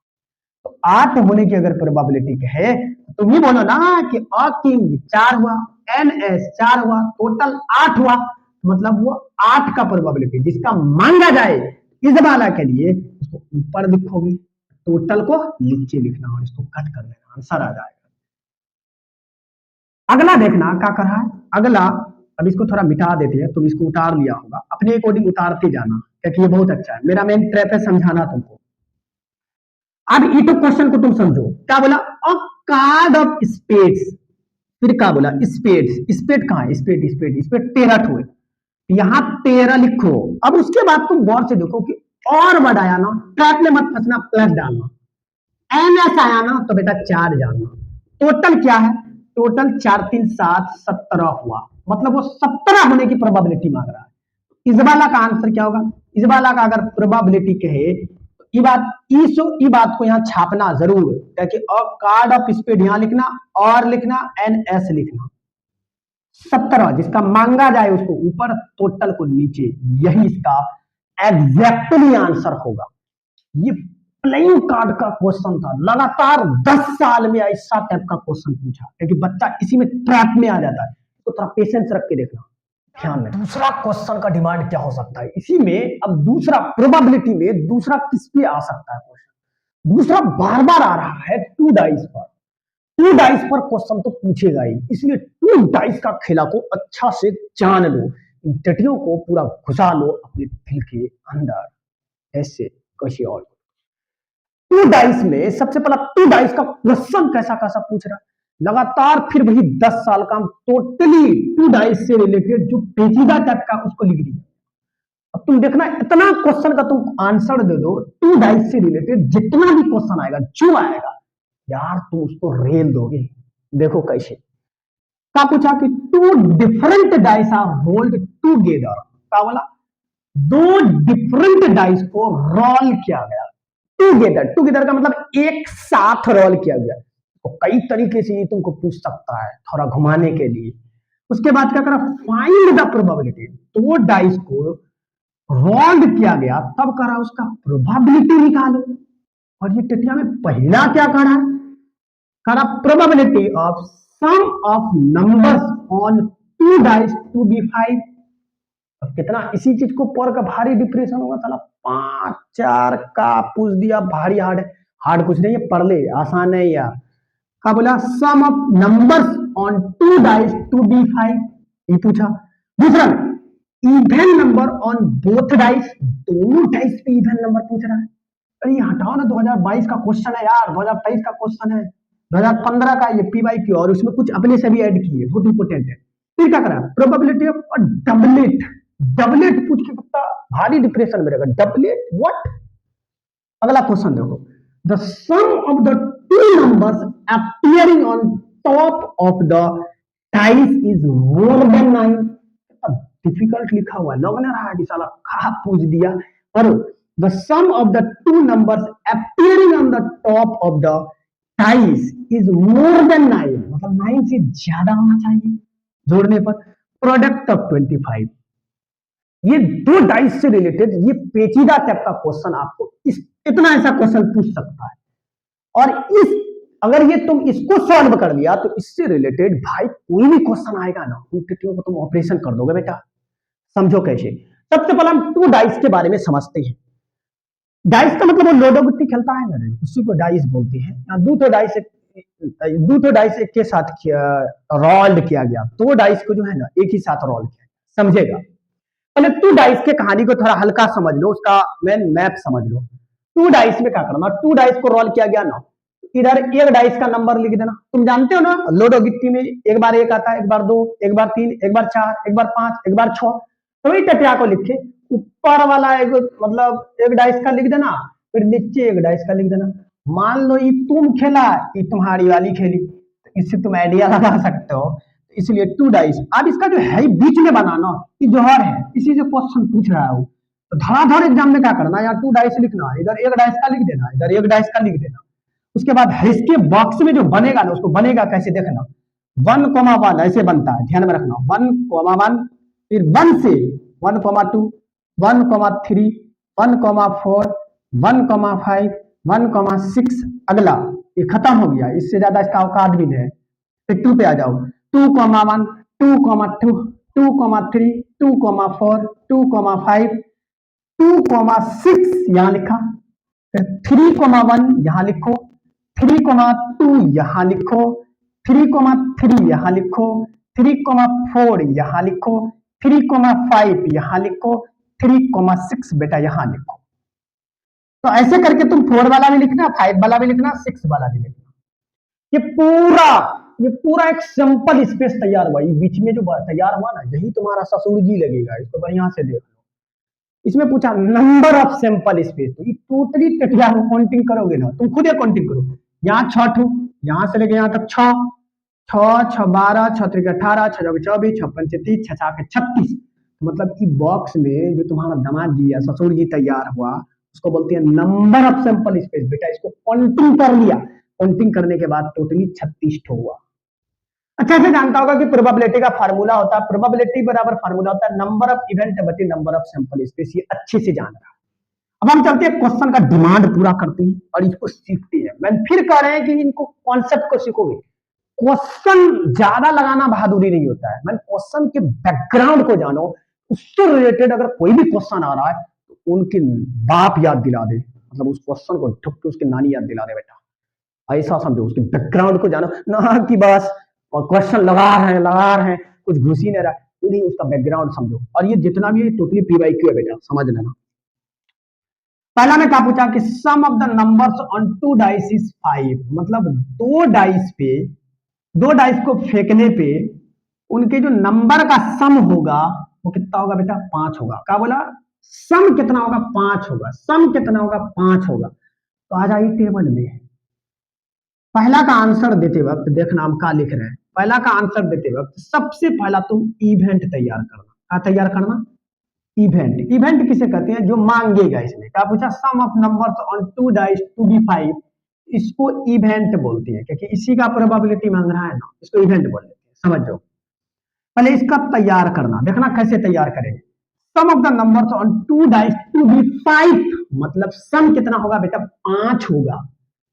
S1: तो 8 होने की अगर प्रोबेबिलिटी है, तो तुम ही बोलो ना कि किंग 4 हुआ, एन एस 4 हुआ, टोटल 8 हुआ। मतलब वो 8 का प्रोबेबिलिटी जिसका मांगा जाए, इस वाला के लिए उसको ऊपर लिखोगे, टोटल को नीचे लिखना, और इसको कट कर देना, आंसर आ जाएगा। अगला देखना क्या कर रहा है, अगला, अब इसको थोड़ा मिटा देते हैं, तुम इसको उतार लिया होगा, अपने अकॉर्डिंग उतारते जाना, क्योंकि ये बहुत अच्छा है, मेरा मेन ट्रैप है समझाना तुमको। अब ये तो क्वेश्चन को तुम समझो, क्या बोला, अ कार्ड ऑफ स्पेड्स। फिर क्या बोला, स्पेड्स, स्पेड कहां है, स्पेड स्पेड स्पेड 13 हुए, यहां 13 लिखो। अब उसके बाद तुम गौर से देखो कि और बढ़ाया ना, ट्रैक में मत फंसना, प्लस डालना। एन एस आया ना, तो बेटा 4 डालना। टोटल क्या है, टोटल 4 3 7 17 हुआ, मतलब वो 17 होने की प्रोबेबिलिटी मांग रहा है। इस वाला का आंसर क्या होगा, इस वाला का अगर प्रोबेबिलिटी कहे, ये बात को यहाँ छापना जरूर, ताकि कार्ड ऑफ स्पीड यहाँ लिखना, और लिखना एन एस लिखना। 17 जिसका मांगा जाए उसको ऊपर, टोटल को नीचे, यही इसका एग्जैक्टली आंसर होगा। ये प्लेइंग कार्ड का क्वेश्चन था, लगातार 10 साल में ऐसा टाइप का क्वेश्चन पूछा, क्योंकि बच्चा इसी में ट्रैप में आ जाता है। तो थोड़ा पेशेंस रख के देखना, ध्यान में। दूसरा क्वेश्चन का डिमांड क्या हो सकता है इसी में, अब दूसरा प्रोबेबिलिटी में दूसरा किस पे आ सकता है क्वेश्चन, दूसरा बार बार आ रहा है 2 डाइस पर। 2 डाइस पर क्वेश्चन तो पूछेगा ही, इसलिए 2 डाइस का खेला को अच्छा से जान लो, इन टटियों को पूरा घुसा लो अपने दिल के अंदर, ऐसे कैसे। और 2 डाइस में सबसे पहला 2 डाइस का क्वेश्चन कैसा कैसा पूछ रहा है, लगातार फिर वही 10 साल का टोटली 2 डाइस से रिलेटेड जो पेचीदा टाइप का उसको लिख दिया। अब तुम देखना इतना क्वेश्चन का तुम आंसर दे दो, 2 डाइस से रिलेटेड जितना भी क्वेश्चन आएगा जो आएगा यार तुम उसको रेल दोगे। देखो कैसे, क्या पूछा कि 2 different dice are rolled together, क्या बोला, 2 डिफरेंट डाइस को रोल किया गया टुगेदर। टुगेदर का मतलब एक साथ रोल किया गया। तो कई तरीके से ये तुमको पूछ सकता है थोड़ा घुमाने के लिए। उसके बाद क्या करा, फाइंड द प्रोबेबिलिटी, 2 डाइस को रोल्ड किया गया तब करा उसका प्रोबेबिलिटी निकालो। और ये टिटिया में पहला क्या करा, करा probability of sum of numbers on 2 dice to be 5। अब कितना इसी चीज को पढ़ का भारी डिप्रेशन होगा साला, 5 4 का पूछ दिया, भारी हार्ड है। हार्ड कुछ नहीं है, पढ़ ले, आसान है यार। क्या बोला, sum of numbers on 2 dice to be 5, ये पूछा। दूसरा even number on both dice, दोनों डाइस पे इवन नंबर पूछ रहा है। अरे हटाओ ना, 2022 का क्वेश्चन है यार, 2023 का क्वेश्चन है, 2015 का ये PYQ, और उसमें कुछ अपने से भी ऐड किए, बहुत इंपोर्टेंट है। फिर क्या करा, प्रोबेबिलिटी ऑफ डबलेट, डबलेट पूछ के कितना भारी डिप्रेशन में रहेगा, डबलेट व्हाट। अगला क्वेश्चन देखो, the sum of the 2 numbers appearing on top of the dice is more than 9। Difficult लिखा हुआ है, लग नहीं रहा है कि साला कहा पूछ दिया। और the sum of the 2 numbers appearing on the top of the dice is more than 9, मतलब 9 से ज्यादा होना चाहिए जोड़ने पर। प्रोडक्ट ऑफ 25, ये 2 डाइस से रिलेटेड ये पेचीदा टाइप का क्वेश्चन आपको इतना ऐसा क्वेश्चन पूछ सकता है। और इस अगर ये तुम इसको सॉल्व कर लिया तो इससे रिलेटेड भाई कोई भी क्वेश्चन आएगा ना, उन टिटियों को तुम ऑपरेशन कर दोगे बेटा। समझो कैसे, सबसे पहले हम 2 डाइस के बारे में समझते हैं। डाइस का मतलब वो लोडो गुट्टी खेलता है ना, उसी को डाइस बोलते हैं। यहाँ 2 तो डाइस एक के साथ रोल्ड किया गया, 2 डाइस को जो है ना एक ही साथ रोल किया, समझेगा। पहले 2 डाइस के कहानी को थोड़ा हल्का समझ लो, उसका मेन मैप समझ लो। 2 डाइस में क्या करना, 2 डाइस को रोल किया गया ना, इधर एक डाइस का नंबर लिख देना। तुम जानते हो ना लोडो गिट्टी में एक बार 1 आता है, एक बार 2, एक बार 3, एक बार 4, एक बार 5, एक बार 6। तो वही टटिया को लिखे, ऊपर वाला एक मतलब एक डाइस का लिख देना, फिर नीचे एक डाइस का लिख देना। मान लो ये तुम खेला, ये तुम्हारी वाली खेली, तो इससे तुम आइडिया लगा सकते हो। इसलिए 2 डाइस, अब इसका जो है बीच में बनाना, ये जोहर है, इसी से क्वेश्चन पूछ रहा है वो। तो धड़ाधड़ एग्जाम में क्या करना, यहाँ 2 डाइस लिखना, इधर एक डाइस का लिख देना, इधर एक डाइस का लिख देना। उसके बाद इसके बॉक्स में जो बनेगा ना, उसको बनेगा कैसे देखना, 1,1 ऐसे बनता है, ध्यान में रखना। 1,1, फिर 1 से 1,2, 1,3, 1,4, 1,5, 1,6। अगला ये खत्म हो गया, इससे ज्यादा इसका औकात भी नहीं है। फिर 2 पे आ जाओ, 2,1, 2,2, 2,3, 2,4, 2,5, 2,6 यहाँ लिखा। फिर 3,1 यहाँ लिखो, 3,2 यहाँ लिखो, 3,3 यहाँ लिखो, 3,4 यहाँ लिखो, 3,5 यहाँ लिखो, 3,6 बेटा यहाँ लिखो। तो ऐसे करके तुम 4 वाला भी लिखना, 5 वाला भी लिखना, 6 वाला भी लिखना। ये पूरा एक सिंपल स्पेस तैयार हुआ। ये बीच में जो तैयार हुआ ना, यही तुम्हारा ससुर जी लगेगा, इसको बढ़िया से देख लो। इसमें पूछा नंबर ऑफ सैंपल स्पेस, तो ये टोटली टटिया को काउंटिंग करोगे ना, तुम खुद काउंटिंग करो। यहाँ 6 यहाँ से लेके यहाँ तक 6, 6 6 12, 6 3 18, 6 4 24, 6 5 30, 6 4 36। मतलब कि बॉक्स में जो तुम्हारा दामाद जी या ससुर जी तैयार हुआ, उसको बोलते हैं नंबर ऑफ सैंपल स्पेस। बेटा इसको काउंटिंग कर लिया, काउंटिंग करने के बाद टोटली 36 हुआ। अच्छा से जानता होगा कि प्रोबेबिलिटी का फार्मूला होता है, प्रोबेबिलिटी बराबर फार्मूला होता है नंबर ऑफ इवेंट बटे नंबर ऑफ सैंपल स्पेस। ये अच्छे से जान रहा है। अब हम चलते हैं क्वेश्चन का डिमांड पूरा करते हैं और इसको सीखते हैं। मैं फिर कह रहे हैं कि इनको कॉन्सेप्ट को सीखोगे। क्वेश्चन ज्यादा लगाना बहादुरी नहीं होता है, मैं क्वेश्चन के बैकग्राउंड को जानो। उससे रिलेटेड अगर कोई भी क्वेश्चन आ रहा है तो उनके बाप याद दिला दे, मतलब उस क्वेश्चन को ठुक के उसकी नानी याद दिला दे बेटा, ऐसा समझो। उसके बैकग्राउंड को जानो ना कि बस क्वेश्चन लगा रहे हैं कुछ घुस ही नहीं रहा, नहीं उसका बैकग्राउंड समझो। और ये जितना भी टोटली पीवाईक्यू है बेटा, समझ लेना। पहला ने क्या पूछा कि sum of the numbers on two dice is 5, मतलब दो डाइस को फेंकने पे उनके जो नंबर का सम होगा वो कितना होगा बेटा? 5 होगा। क्या बोला? सम कितना होगा? 5 होगा। सम कितना होगा? 5 होगा। तो आ जाइए टेबल में। पहला का आंसर देते वक्त देखना हम क्या लिख रहे हैं। पहला का आंसर देते वक्त सबसे पहला तुम इवेंट तैयार करना। क्या तैयार करना? इवेंट। इवेंट किसे कहते हैं? जो मांगेगा। इसमें क्या पूछा? Sum of numbers on two dice to be 5, इसको इवेंट बोलते हैं क्योंकि इसी का प्रोबेबिलिटी मांग रहा है ना, इसको इवेंट बोल देते हैं। समझ जाओ। पहले इसका तैयार करना, देखना कैसे तैयार करेंगे। Sum of the numbers on two dice to be 5, मतलब सम कितना होगा बेटा? 5 होगा।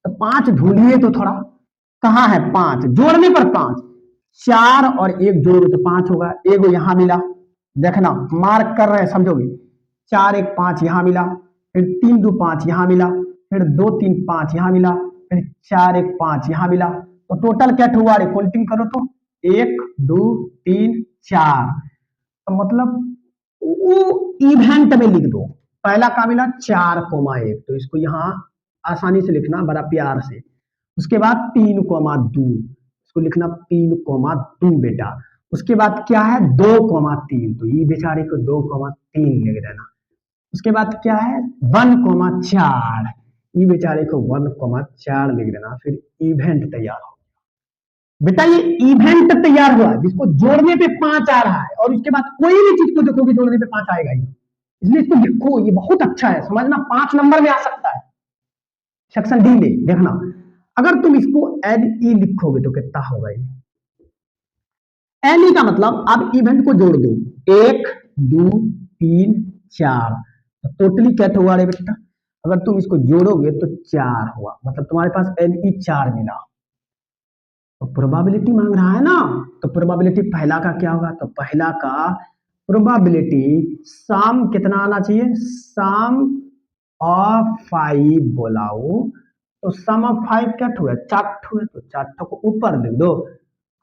S1: तो 5 ढूंढिए तो थोड़ा, कहाँ है 5? जोड़ने पर 5, 4 और 1 जोड़ो तो 5 होगा। एक यहां मिला, देखना मार्क कर रहे हैं, समझोगे। 4 1 5 यहां मिला, फिर 3 2 5 यहां मिला, फिर 2 3 5 यहां मिला, फिर 4 1 5 यहां मिला। तो टोटल क्या हुआ? काउंटिंग करो तो 1 2 3 4। तो मतलब वो इवेंट में लिख दो। पहला का मिला 4,1, तो इसको यहाँ आसानी से लिखना बड़ा प्यार से। उसके बाद 3,2, इसको लिखना 3,2 बेटा। उसके बाद क्या है? 2,3, तो ये बेचारे को 2,3 लिख देना। उसके बाद क्या है? 1,4, ये बेचारे को 1,4 लिख देना। फिर इवेंट तैयार हो बेटा। ये इवेंट तैयार हुआ जिसको जोड़ने पे 5 आ रहा है, और उसके बाद कोई भी चीज को देखोगे जोड़ने पे 5 आएगा ही, इसलिए इसको लिखो। ये बहुत अच्छा है, समझना। 5 नंबर में आ सकता है सेक्शन डी में। देखना अगर तुम इसको एन ई लिखोगे तो कितना होगा? ये एन ई का मतलब अब इवेंट को जोड़ दो। 1 2 3 4, तो टोटली क्या हुआ रे बेटा? अगर तुम इसको जोड़ोगे तो 4 हुआ, मतलब तुम्हारे पास एन ई 4 मिला। तो प्रोबेबिलिटी मांग रहा है ना, तो प्रोबेबिलिटी पहला का क्या होगा? तो पहला का प्रोबेबिलिटी सम कितना आना चाहिए? सम ऑफ 5 बोलाओ। तो सम ऑफ 5 क्या हुआ? 4 हुआ, तो 4 को ऊपर लिख दो।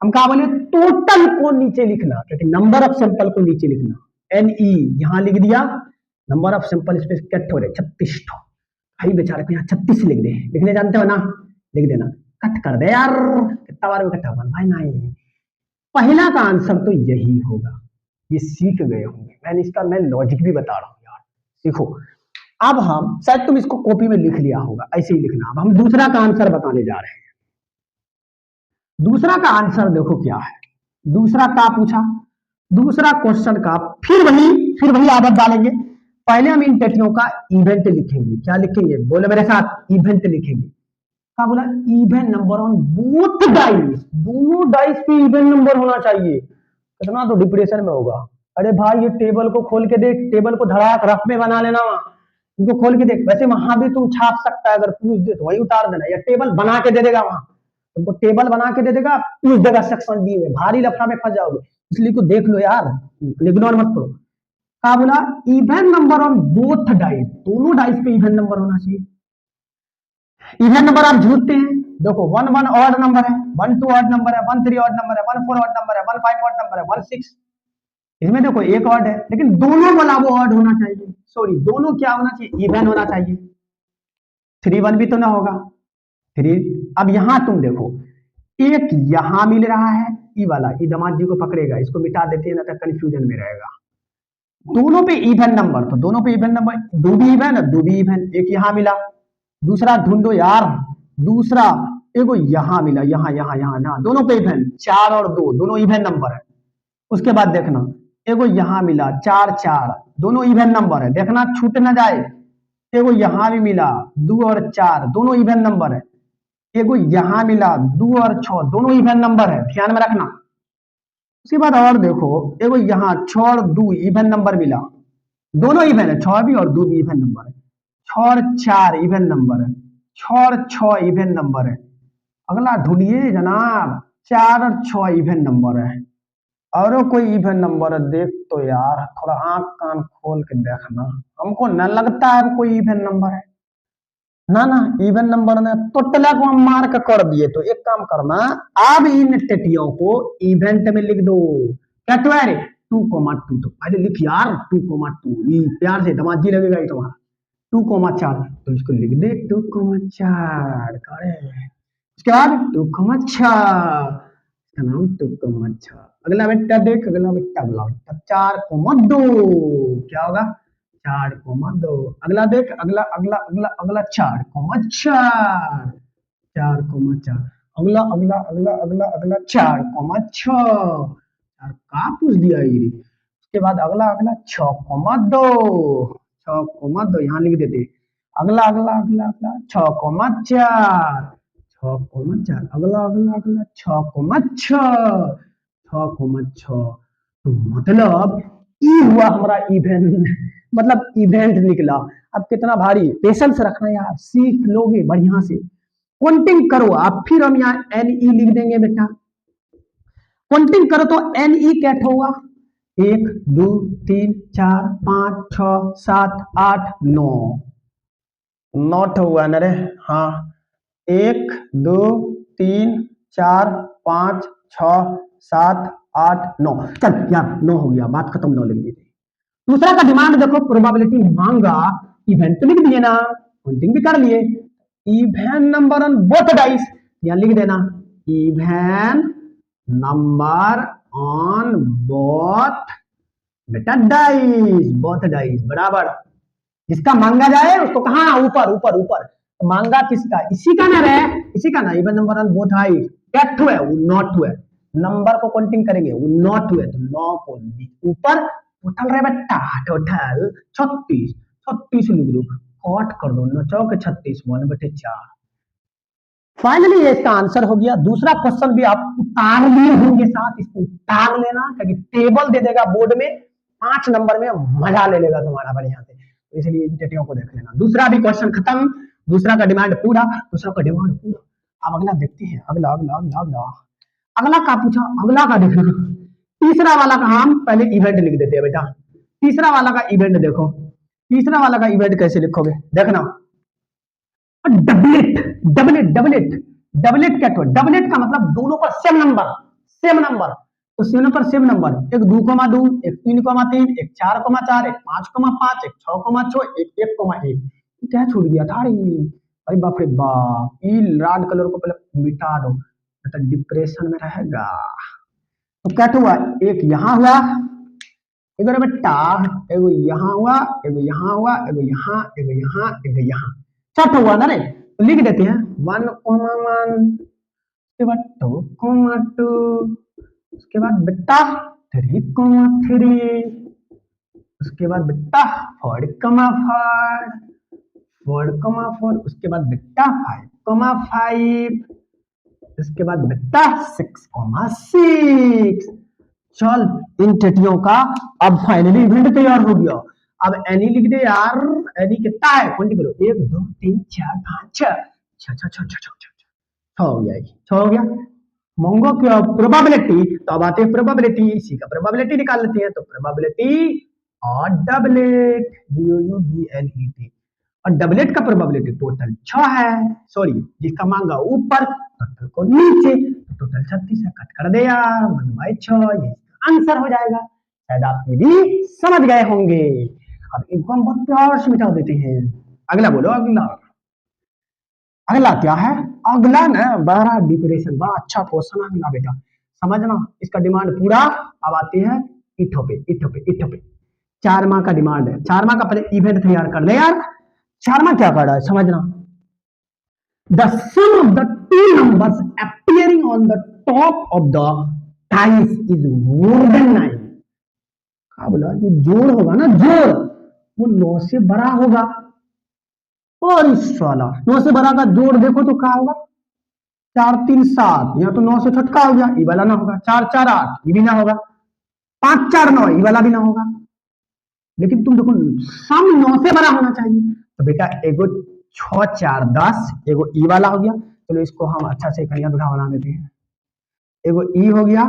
S1: हम क्या बोले? टोटल को नीचे लिखना, क्योंकि नंबर ऑफ सैंपल को नीचे लिखना। एन ई यहां लिख दिया, नंबर ऑफ सैंपल स्पेस क्या हो रहे? 36 ठो। भाई बेचारे को यहाँ 36 लिख दे, लिखने जानते हो ना? लिख देना। कट कर दे यार, कितना बार इकट्ठा हुआ भाई? नहीं, पहला का आंसर तो यही होगा। ये सीख गए होंगे, मैंने इसका मैं लॉजिक भी बता रहा हूँ यार, सीखो। अब हम शायद तुम इसको कॉपी में लिख लिया होगा, ऐसे ही लिखना। अब हम दूसरा का आंसर बताने जा रहे हैं। दूसरा का आंसर देखो क्या है। दूसरा का पूछा, दूसरा क्वेश्चन का फिर वही आदत डालेंगे। पहले हम इन पेटियों का इवेंट लिखेंगे। क्या लिखेंगे? बोले मेरे साथ, इवेंट लिखेंगे। क्या बोला? Even number on both dice, दोनों डाइस पे इवन नंबर होना चाहिए। कितना तो डिप्रेशन में होगा। अरे भाई ये टेबल को खोल के देख, टेबल को धड़ाक रफ में बना लेना वहां, इनको खोल के देख। वैसे वहां भी तुम छाप सकता है, अगर पूछ दे तो वही उतार देना, या टेबल बना के दे देगा वहां, तुमको टेबल बना के दे देगा, पूछ देगा सेक्शन डी में, भारी लफड़ा में फंस जाओगे। इसलिए को देख लो यार, इग्नोर मत करो। क्या बोला? Even number on both dice, दोनों डाइस पे इवन नंबर होना चाहिए। इवन नंबर आप झूठते हैं। देखो 1 1 ऑड नंबर है, 1 2 ऑड नंबर है, 1 3 ऑड नंबर है, 1 4 ऑड नंबर है, 1 5 ऑड नंबर है, 1 6। इसमें देखो एक ऑड है, लेकिन दोनों वाला वो ऑड होना चाहिए। सॉरी, दोनों क्या होना चाहिए? इवन होना चाहिए। 3 1 भी तो ना होगा 3। अब यहां तुम देखो, एक यहां मिल रहा है, ई वाला ई दामाद जी को पकड़ेगा, इसको मिटा देते हैं ना तो कंफ्यूजन में रहेगा। दोनों पे इवन नंबर, तो दोनों पे इवन नंबर, दो भी इवन है, दो भी इवन। एक यहां मिला, दूसरा ढूंढो यार। दूसरा एगो यहां मिला, यहां यहां यहां यहां, दोनों पे इवन। 4 और 2 दोनों इवन नंबर है। उसके बाद देखना, एगो यहां मिला 4 4, दोनों इवन नंबर है, देखना छूट ना जाए। एगो यहां भी मिला 2 और 4, दोनों इवन नंबर है। एगो यहाँ मिला 2 और 6 दोनों इवन नंबर है, ध्यान में रखना। उसके बाद और देखो, एगो यहाँ 6 और 2 इवन नंबर मिला, दोनों इवन है, 6 भी और 2 भी इवन नंबर है। 6 और 4 इवन नंबर है, 6 और 6 इवन नंबर है। अगला ढूंढिए जनाब, 4 और 6 इवन नंबर है। और कोई इवन नंबर है देख तो यार, थोड़ा आंख कान खोल के देखना, हमको न लगता है कोई इवन नंबर है। ना ना, इवन नंबर ने टोटला को हम मार्क कर दिए, तो एक काम करना, अब इन टेटियों को इवेंट में लिख दो। क्या तो है 2,2, तो पहले लिख यार 2,2, प्यार से दमाजी लगेगा ये तुम्हारा। 2,4, तो इसको लिख दे 2,4 करे। उसके बाद 2,6, इसका नाम 2,6। अगला बेटा देख, अगला बेटा, अगला बेटा 4,2, क्या होगा 4,2। अगला देख, अगला अगला अगला अगला 4,4, 4,4। अगला अगला अगला अगला अगला 4,6, यार का पूछ दिया ये। उसके बाद अगला अगला 6,2, 6,2 यहाँ लिख देते। अगला अगला अगला अगला 6,4, 6,4। अगला अगला अगला 6,6, 6,6। तो मतलब ई हुआ हमारा इवेंट, मतलब इवेंट निकला। अब कितना भारी, पेशेंस रखना यार, सीख लोगे बढ़िया से। काउंटिंग करो आप, फिर हम यहाँ एन ई लिख देंगे बेटा। काउंटिंग करो तो एन ई क्या होगा, 1 2 3 4 5 6 7 8 9, नॉट हुआ ना रे, हाँ 1 2 3 4 5 6 7 8 9, चल यार 9 हो गया, बात खत्म, 9 लिख दीजिए। दूसरा का डिमांड देखो, प्रोबेबिलिटी मांगा, इवेंट लिख दिए ना, काउंटिंग भी कर लिए। Even number on both dice, यहां लिख देना इवन नंबर ऑन बोथ बेटा डाइस, बोथ डाइस बराबर। जिसका मांगा जाए उसको कहा, ऊपर ऊपर ऊपर। तो मांगा किसका, इसी का ना रहे, इसी का ना, even number on both dice क्या हुआ, वो नॉट हुआ। नंबर को काउंटिंग करेंगे, वो नॉट हुए तो 9 को ऊपर, टोटल रहे बेटा, टोटल 36, 36 लिख दो, कट कर दो, 9 चौके 36, 1/4। फाइनली इसका आंसर हो गया। दूसरा क्वेश्चन भी आप उतार लिए होंगे साथ, इसको उतार लेना, क्योंकि टेबल दे देगा बोर्ड में 5 नंबर में, मजा ले लेगा तुम्हारा बढ़िया से, तो इसलिए इन टेटियों को देख लेना। दूसरा भी क्वेश्चन खत्म, दूसरा का डिमांड पूरा, दूसरा का डिमांड पूरा। अब अगला देखते हैं, अगला अगला अगला अगला अगला का पूछा, अगला का देखो। तीसरा वाला का हम पहले इवेंट लिख देते हैं बेटा। तीसरा वाला का इवेंट देखो, तीसरा वाला का इवेंट कैसे लिखोगे देखना, डबलेट, डबलेट डबलेट, डबलेट क्या, डबलेट का मतलब दोनों पर सेम नंबर, सेम नंबर। तो सेम पर सेम नंबर, एक 2,2, एक 3,3, एक 4,4, एक 5,5, एक 6,6, एक 1,1। क्या छूट गया था रे, अरे बाप रे बाप, ये लाल कलर को पहले मिटा दो, तो डिप्रेशन में रहेगा। तो क्या हुआ, एक यहाँ हुआ, एगो बेटा, एगो यहाँ हुआ, एगो यहाँ हुआ, एगो यहाँ, एगो यहाँ, एगो यहाँ, छठ हुआ ना रे। तो लिख देते हैं 1,1, उसके बाद 2,2, उसके बाद बेटा 3,3, उसके बाद बेटा 4,4, 4,4, उसके बाद बेटा 5,5, इसके बाद बेटा 6,6। चल इन टेटियों का अब फाइनली इवेंट तैयार हो गया। अब एनी लिख दे यार, एनी कितना है, काउंटिंग करो, 1 2 3 4 5 6, 6 6 6 6 6 हो गया, 6 हो गया। मंगो क्या प्रोबेबिलिटी, तो अब आते हैं प्रोबेबिलिटी, इसी का प्रोबेबिलिटी निकाल लेते हैं। तो प्रोबेबिलिटी और डबलेट, DOUBLET, और डबलेट का प्रोबेबिलिटी टोटल 6 है, सॉरी जिसका मांगा ऊपर, टोटल को नीचे, टोटल 36 है, कट कर दे यार, 1/6, ये आंसर हो जाएगा। शायद आप ये भी समझ गए होंगे। अब इनको हम बहुत प्यार से मिटा देते हैं। अगला बोलो, अगला अगला क्या है, अगला ना बड़ा डिप्रेशन, बड़ा अच्छा क्वेश्चन है अगला बेटा, समझना इसका डिमांड पूरा। अब आती है इठो पे, इठो पे, इठो पे। 4 माह का डिमांड है, 4 माह का पहले इवेंट तैयार कर ले यार। 4 माह क्या कर रहा है समझना, the sum of the two numbers appearing on the top of the dice is more than 9। क्या बोला, जो जोड़ होगा ना, जोड़ वो 9 से बड़ा होगा। और इस वाला 9 से बड़ा का जोड़ देखो तो क्या होगा, 4 3 7, यहाँ तो 9 से छोटका हो गया, ये वाला ना होगा। 4 4 8, ये भी ना होगा। 5 4 9, ये वाला भी ना होगा। लेकिन तुम देखो सम 9 से बड़ा होना चाहिए। तो बेटा एगो 6 4 10, एगो ई वाला हो गया। चलो इसको हम अच्छा से कन्या दुल्हा बना देते हैं। एगो ई हो गया,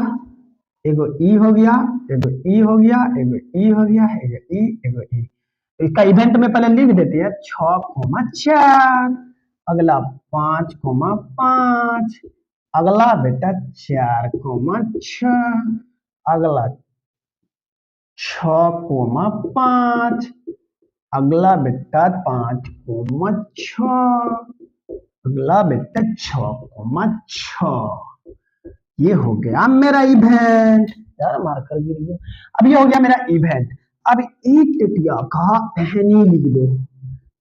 S1: एगो ई हो गया, एगो ई हो गया, एगो ई हो गया, एगो ई, एगो ई। तो इसका इवेंट में पहले लिख देते हैं 6,4। अगला 5,5। अगला बेटा 4,6। अगला 6,5। अगला बेटा 5,6। अगला बेटा 6,6। ये हो गया मेरा इवेंट। यार मार्कर गिर गया। अब ये हो गया मेरा इवेंट। अब ई टिटिया का एनी लिख दो।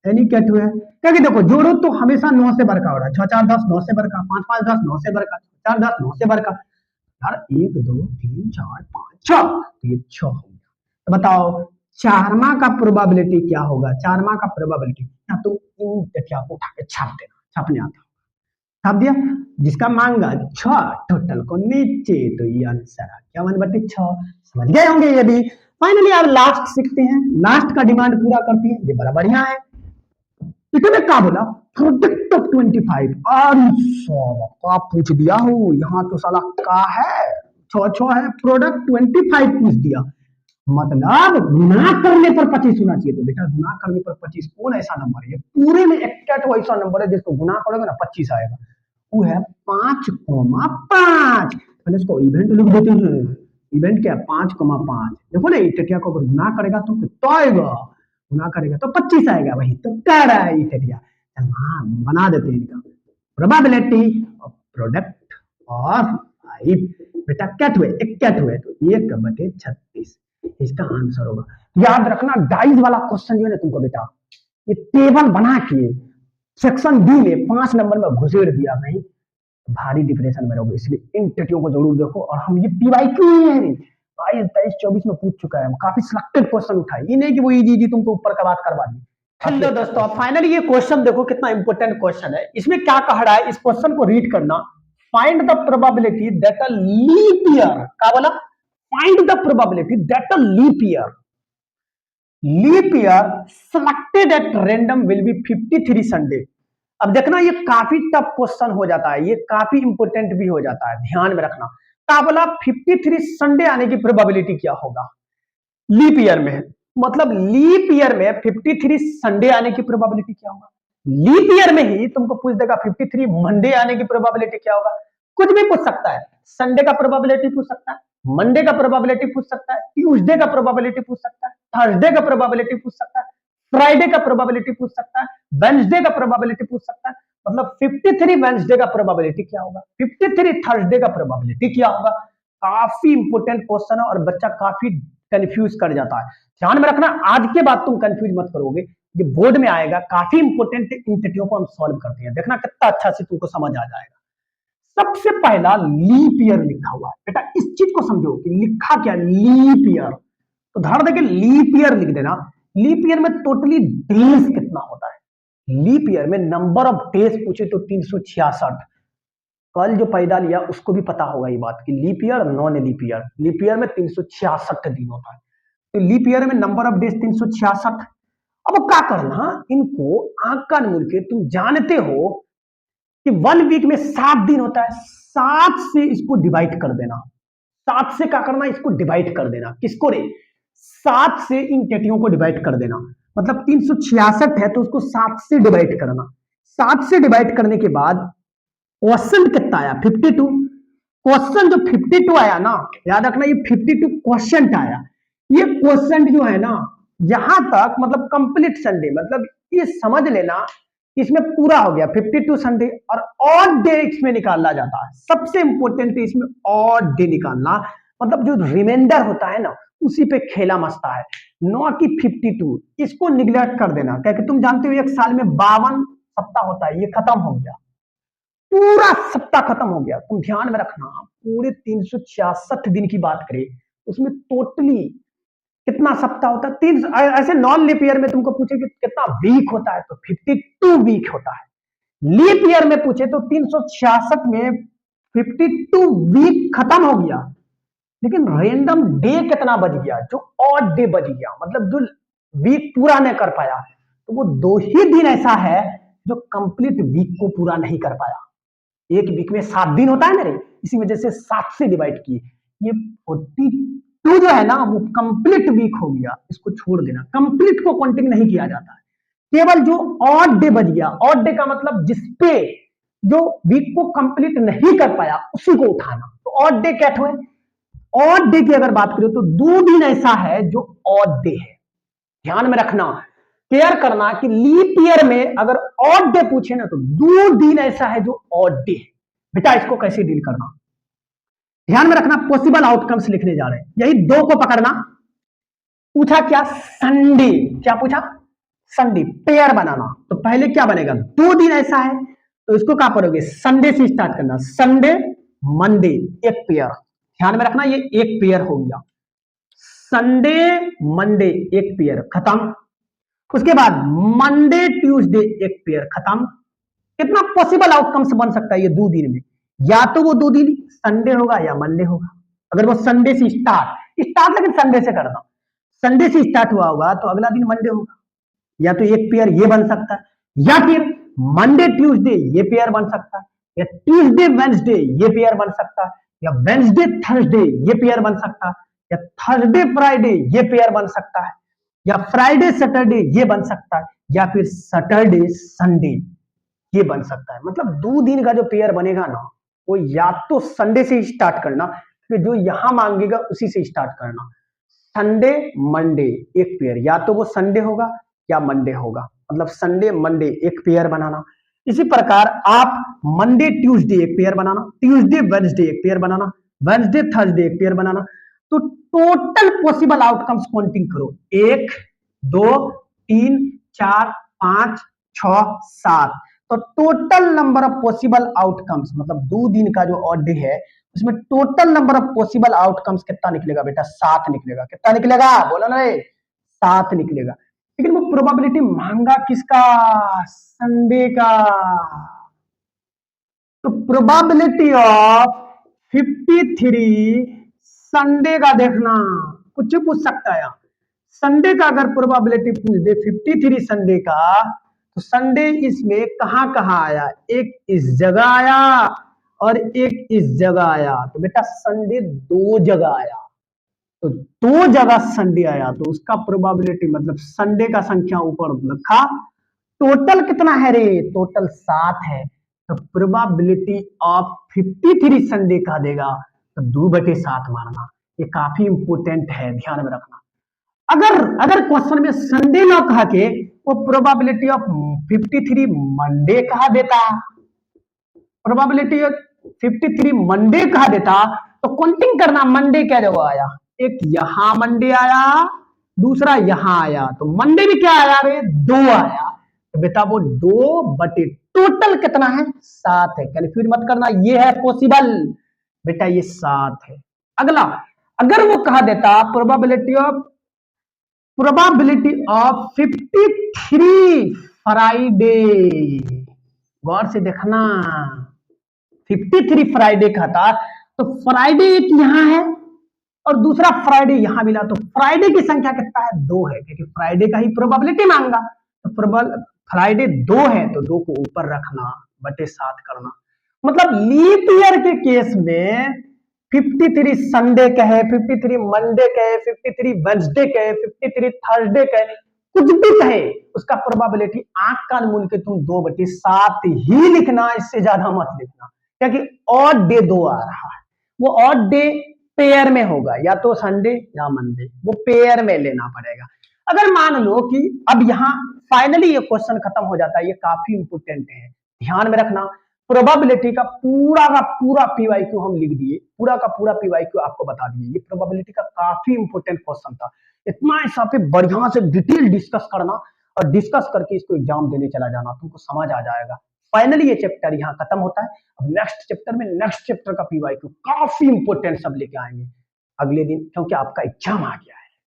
S1: एनी क्या टू है, क्योंकि देखो जोड़ो तो हमेशा 9 से बड़का हो रहा है। 6 4 10 9 से बड़का, 5 5 10 9 से बड़का, 4 10 9 से बड़का। यार 1 2 3 4 5 6, तो ये 6 हो गया। तो बताओ चारमा का प्रोबेबिलिटी क्या होगा? चारमा का प्रोबेबिलिटी या तो इन टिटिया को उठा के छाप देना, छापने आता छाप दिया। जिसका मांगा 6 टोटल को नीचे, तो ये आंसर है क्या 1/6। समझ गए होंगे ये भी। फाइनली आप लास्ट सीखते हैं, लास्ट का डिमांड पूरा करती है, ये बड़ा बढ़िया है। इतने क्या बोला प्रोडक्ट ऑफ 25। का पूछ दिया हो, यहाँ तो साला का है, 6 है, प्रोडक्ट 25 पूछ दिया। मतलब गुना करने पर 25 होना चाहिए। तो बेटा गुना करने पर 25 कौन ऐसा नंबर है? ये पूरे में एक ऐसा नंबर है जिसको गुना करोगे ना 25 आएगा। वो है 5,5। पहले इसको इवेंट लिख देते हैं। इवेंट क्या है? 5,5। देखो ना इटेटिया को अगर गुना करेगा तो कितना आएगा? गुना करेगा तो 25 आएगा। वही तो कह रहा है इटेटिया। हाँ बना देते हैं इनका प्रोबेबिलिटी ऑफ प्रोडक्ट ऑफ 5। बेटा क्या हुए? एक क्या हुए? तो 1/36 इसका आंसर होगा। याद रखना डाइस वाला क्वेश्चन जो है ना तुमको बेटा, ये टेबल बना के सेक्शन डी में 5 नंबर में घुसेड़ दिया नहीं, भारी डिप्रेशन में रहोगे। इसलिए इन टेटियों को जरूर देखो। और हम ये पीवाईक्यू ही है 22 23 24 में पूछ चुका है। काफी सिलेक्टेड क्वेश्चन उठाए, ये नहीं कि वो इजी तुमको ऊपर का बात करवा दी। हेलो दोस्तों, फाइनली ये क्वेश्चन देखो कितना इंपॉर्टेंट क्वेश्चन है। इसमें क्या कह रहा है, इस क्वेश्चन को रीड करना। Find the probability that a leap year, क्या बोला? Find the probability that a leap year selected at random will be 53 Sunday. अब देखना ये काफी टफ क्वेश्चन हो जाता है, ये काफी इंपोर्टेंट भी हो जाता है, ध्यान में रखना। क्या बोला? 53 संडे आने की प्रोबेबिलिटी क्या होगा लीप ईयर में? मतलब लीप ईयर में 53 संडे आने की प्रोबेबिलिटी क्या होगा? लीप ईयर में ही तुमको पूछ देगा 53 मंडे आने की प्रोबेबिलिटी क्या होगा। कुछ भी पूछ सकता है। संडे का प्रोबेबिलिटी पूछ सकता है, मंडे का प्रोबेबिलिटी पूछ सकता है, ट्यूसडे का प्रोबेबिलिटी पूछ सकता है, थर्सडे का प्रोबेबिलिटी पूछ सकता है, फ्राइडे का प्रोबेबिलिटी पूछ सकता है, वेडनेसडे का प्रोबेबिलिटी पूछ सकता है। मतलब 53 वेडनेसडे का प्रोबेबिलिटी क्या होगा, 53 थर्सडे का प्रोबेबिलिटी क्या होगा। काफी इंपोर्टेंट क्वेश्चन है और बच्चा काफी कंफ्यूज कर जाता है। ध्यान में रखना, आज के बाद तुम कंफ्यूज मत करोगे, ये बोर्ड में आएगा। काफी इंपोर्टेंट इन टिटियों को हम सॉल्व करते हैं, देखना कितना अच्छा से तुमको समझ आ जाएगा। सबसे पहला लीप ईयर लिखा हुआ है बेटा, इस चीज को समझो कि लिखा क्या लीप ईयर। तो धार देके लीप ईयर लिख देना। लीप ईयर में टोटली डेज कितना होता है? लीप ईयर में नंबर ऑफ डेज पूछे तो 366। कल जो पैदा लिया उसको भी पता होगा ये बात कि leap year non leap year. Leap year में 366 दिन होता है, तो लीप ईयर में नंबर ऑफ डेज 366। अब क्या करना, इनको आंख कान मूल के तुम जानते हो कि 1 वीक में 7 दिन होता है, 7 से इसको डिवाइड कर देना। 7 से क्या करना, इसको डिवाइड कर देना। किसको रे? 7 से इन टेटियों को डिवाइड कर देना। मतलब 366 है तो उसको 7 से डिवाइड करना। 7 से डिवाइड करने के बाद क्वेश्चन कितना आया? 52। क्वेश्चन जो 52 आया ना, याद रखना ये 52 क्वेश्चन आया। ये क्वेश्चन जो है ना, यहां तक मतलब कंप्लीट संडे, मतलब ये समझ लेना इसमें पूरा हो गया 52 संडे। और ऑड डे इसमें निकालना जाता है। सबसे इंपॉर्टेंट है इसमें ऑड डे निकालना, मतलब जो रिमाइंडर होता है ना उसी पे खेला मस्ता है, नौ की 52। इसको निगलेक्ट कर देना, क्योंकि तुम जानते हो एक साल में 52 सप्ताह होता है, ये खत्म हो गया, पूरा सप्ताह खत्म हो गया। तुम ध्यान में रखना, पूरे 366 दिन की बात करें उसमें टोटली कितना सप्ताह होता है? 3। ऐसे नॉन लीप ईयर में तुमको पूछे कि कितना वीक होता है, तो 52 वीक होता है। लीप ईयर में पूछे तो 366 में 52 वीक खत्म हो गया, लेकिन रैंडम डे कितना बच गया, जो ऑड डे बच गया, मतलब जो वीक पूरा नहीं कर पाया, तो वो 2 ही दिन ऐसा है जो कंप्लीट वीक को पूरा नहीं कर पाया। एक वीक में 7 दिन होता है ना रे, इसी वजह से 7 से डिवाइड किए। ये 42 जो है ना वो कंप्लीट वीक हो गया, इसको छोड़ देना, कंप्लीट को काउंटिंग नहीं किया जाता है, केवल जो ऑड डे बच गया, ऑड डे का मतलब जिसपे जो वीक को कंप्लीट नहीं कर पाया उसी को उठाना। तो ऑड डे क्या हुए, ऑड डे की अगर बात करें तो 2 दिन ऐसा है जो ऑड डे है। ध्यान में रखना, केयर करना कि लीप ईयर में अगर ऑड डे पूछे ना तो 2 दिन ऐसा है जो ऑड डे है। बेटा इसको कैसे डील करना, ध्यान में रखना, पॉसिबल आउटकम्स लिखने जा रहे हैं, यही 2 को पकड़ना। पूछा क्या, संडे, क्या पूछा, संडे पेयर बनाना। तो पहले क्या बनेगा, 2 दिन ऐसा है तो इसको क्या करोगे, संडे से स्टार्ट करना, संडे मंडे एक पेयर, ध्यान में रखना ये एक पेयर हो गया, संडे मंडे एक पेयर खत्म। उसके बाद मंडे ट्यूसडे एक पेयर खत्म। कितना पॉसिबल आउटकम्स बन सकता है ये 2 दिन में, या तो वो 2 दिन संडे होगा या मंडे होगा। अगर वो संडे से स्टार्ट स्टार्ट लेकिन संडे से करना, संडे से स्टार्ट हुआ होगा तो अगला दिन मंडे होगा, या तो एक पेयर ये बन सकता है, या फिर मंडे ट्यूसडे ये पेयर बन सकता है, या ट्यूसडे वेंसडे ये पेयर बन सकता है, या वेंसडे थर्सडे ये पेयर बन सकता है, या थर्सडे फ्राइडे ये पेयर बन सकता है, या फ्राइडे सैटरडे ये बन सकता है, या फिर सैटरडे संडे ये बन सकता है। मतलब 2 दिन का जो पेयर बनेगा ना वो या तो संडे से स्टार्ट करना, फिर जो यहां मांगेगा उसी से स्टार्ट करना, संडे मंडे एक पेयर, या तो वो संडे होगा या मंडे होगा, मतलब संडे मंडे एक पेयर बनाना। इसी प्रकार आप मंडे ट्यूसडे एक पेयर बनाना, ट्यूसडे वेडनेसडे एक पेयर बनाना, वेडनेसडे थर्सडे एक पेयर बनाना। तो टोटल पॉसिबल आउटकम्स काउंटिंग करो, 1 2 3 4 5 6 7, तो total number of possible outcomes, मतलब 2 दिन का जो ऑड डे है उसमें total number of possible outcomes कितना निकलेगा बेटा, 7 निकलेगा। कितना निकलेगा बोला ना, 7 निकलेगा। लेकिन वो प्रोबेबिलिटी मांगा किसका, संडे का। तो प्रोबेबिलिटी ऑफ 53 संडे का देखना, कुछ पूछ सकता है, संडे का अगर प्रोबेबिलिटी पूछ दे 53 संडे का, तो संडे इसमें कहां कहां आया, एक इस जगह आया और एक इस जगह आया, तो बेटा संडे 2 जगह आया, तो 2 जगह संडे आया, तो उसका प्रोबेबिलिटी मतलब संडे का संख्या ऊपर लिखा, टोटल कितना है रे, टोटल 7 है, तो प्रोबेबिलिटी ऑफ 53 संडे कह देगा, तो 2/7 मारना, ये काफी इंपोर्टेंट है, ध्यान में रखना। अगर अगर क्वेश्चन में संडे ना कहा के वो प्रोबेबिलिटी ऑफ 53 मंडे कहा देता, प्रोबेबिलिटी ऑफ 53 मंडे कहा देता, तो काउंटिंग करना, मंडे क्या जगह आया, एक यहां मंडे आया, दूसरा यहां आया, तो मंडे भी क्या आया रे, 2 आया, तो बेटा वो 2 टोटल कितना है, 7 है, कंफ्यूज मत करना, ये है पॉसिबल, बेटा ये 7 है। अगला, अगर वो कहा देता प्रोबेबिलिटी ऑफ 53 फ्राइडे, गौर से देखना, 53 फ्राइडे का था, तो फ्राइडे एक यहां है और दूसरा फ्राइडे यहां मिला, तो फ्राइडे की संख्या कितना है, 2 है, क्योंकि फ्राइडे का ही प्रोबेबिलिटी मांगा, तो फ्राइडे 2 है तो 2 को ऊपर रखना, बटे 7 करना। मतलब लीप ईयर के केस में 53 संडे कहे, 53 मंडे कहे, 53 वेडनेसडे कहे, 53 थर्सडे कहे, कुछ भी कहे, उसका प्रोबेबिलिटी आंख कान मूंद के तुम 2/7 ही लिखना, इससे ज्यादा मत लिखना, क्योंकि ऑड डे 2 आ रहा है, वो ऑड डे पेयर में होगा, या तो संडे या मंडे, वो पेयर में लेना पड़ेगा। अगर मान लो कि अब यहाँ फाइनली ये क्वेश्चन खत्म हो जाता है, ये काफी इंपोर्टेंट है, ध्यान में रखना, प्रोबेबिलिटी का पूरा पीवाईक्यू हम लिख दिए, पूरा का पूरा पीवाईक्यू आपको बता दिए, ये प्रोबेबिलिटी का काफी इंपोर्टेंट क्वेश्चन था, इतना इस पे बढ़िया से डिटेल डिस्कस करना और डिस्कस करके इसको एग्जाम देने चला जाना, तुमको समझ आ जाएगा। फाइनली ये चैप्टर यहाँ खत्म होता है, अब नेक्स्ट चैप्टर में नेक्स्ट चैप्टर का पीवाईक्यू काफी इंपोर्टेंट सब लेके आएंगे अगले दिन, क्योंकि आपका एग्जाम आ गया है।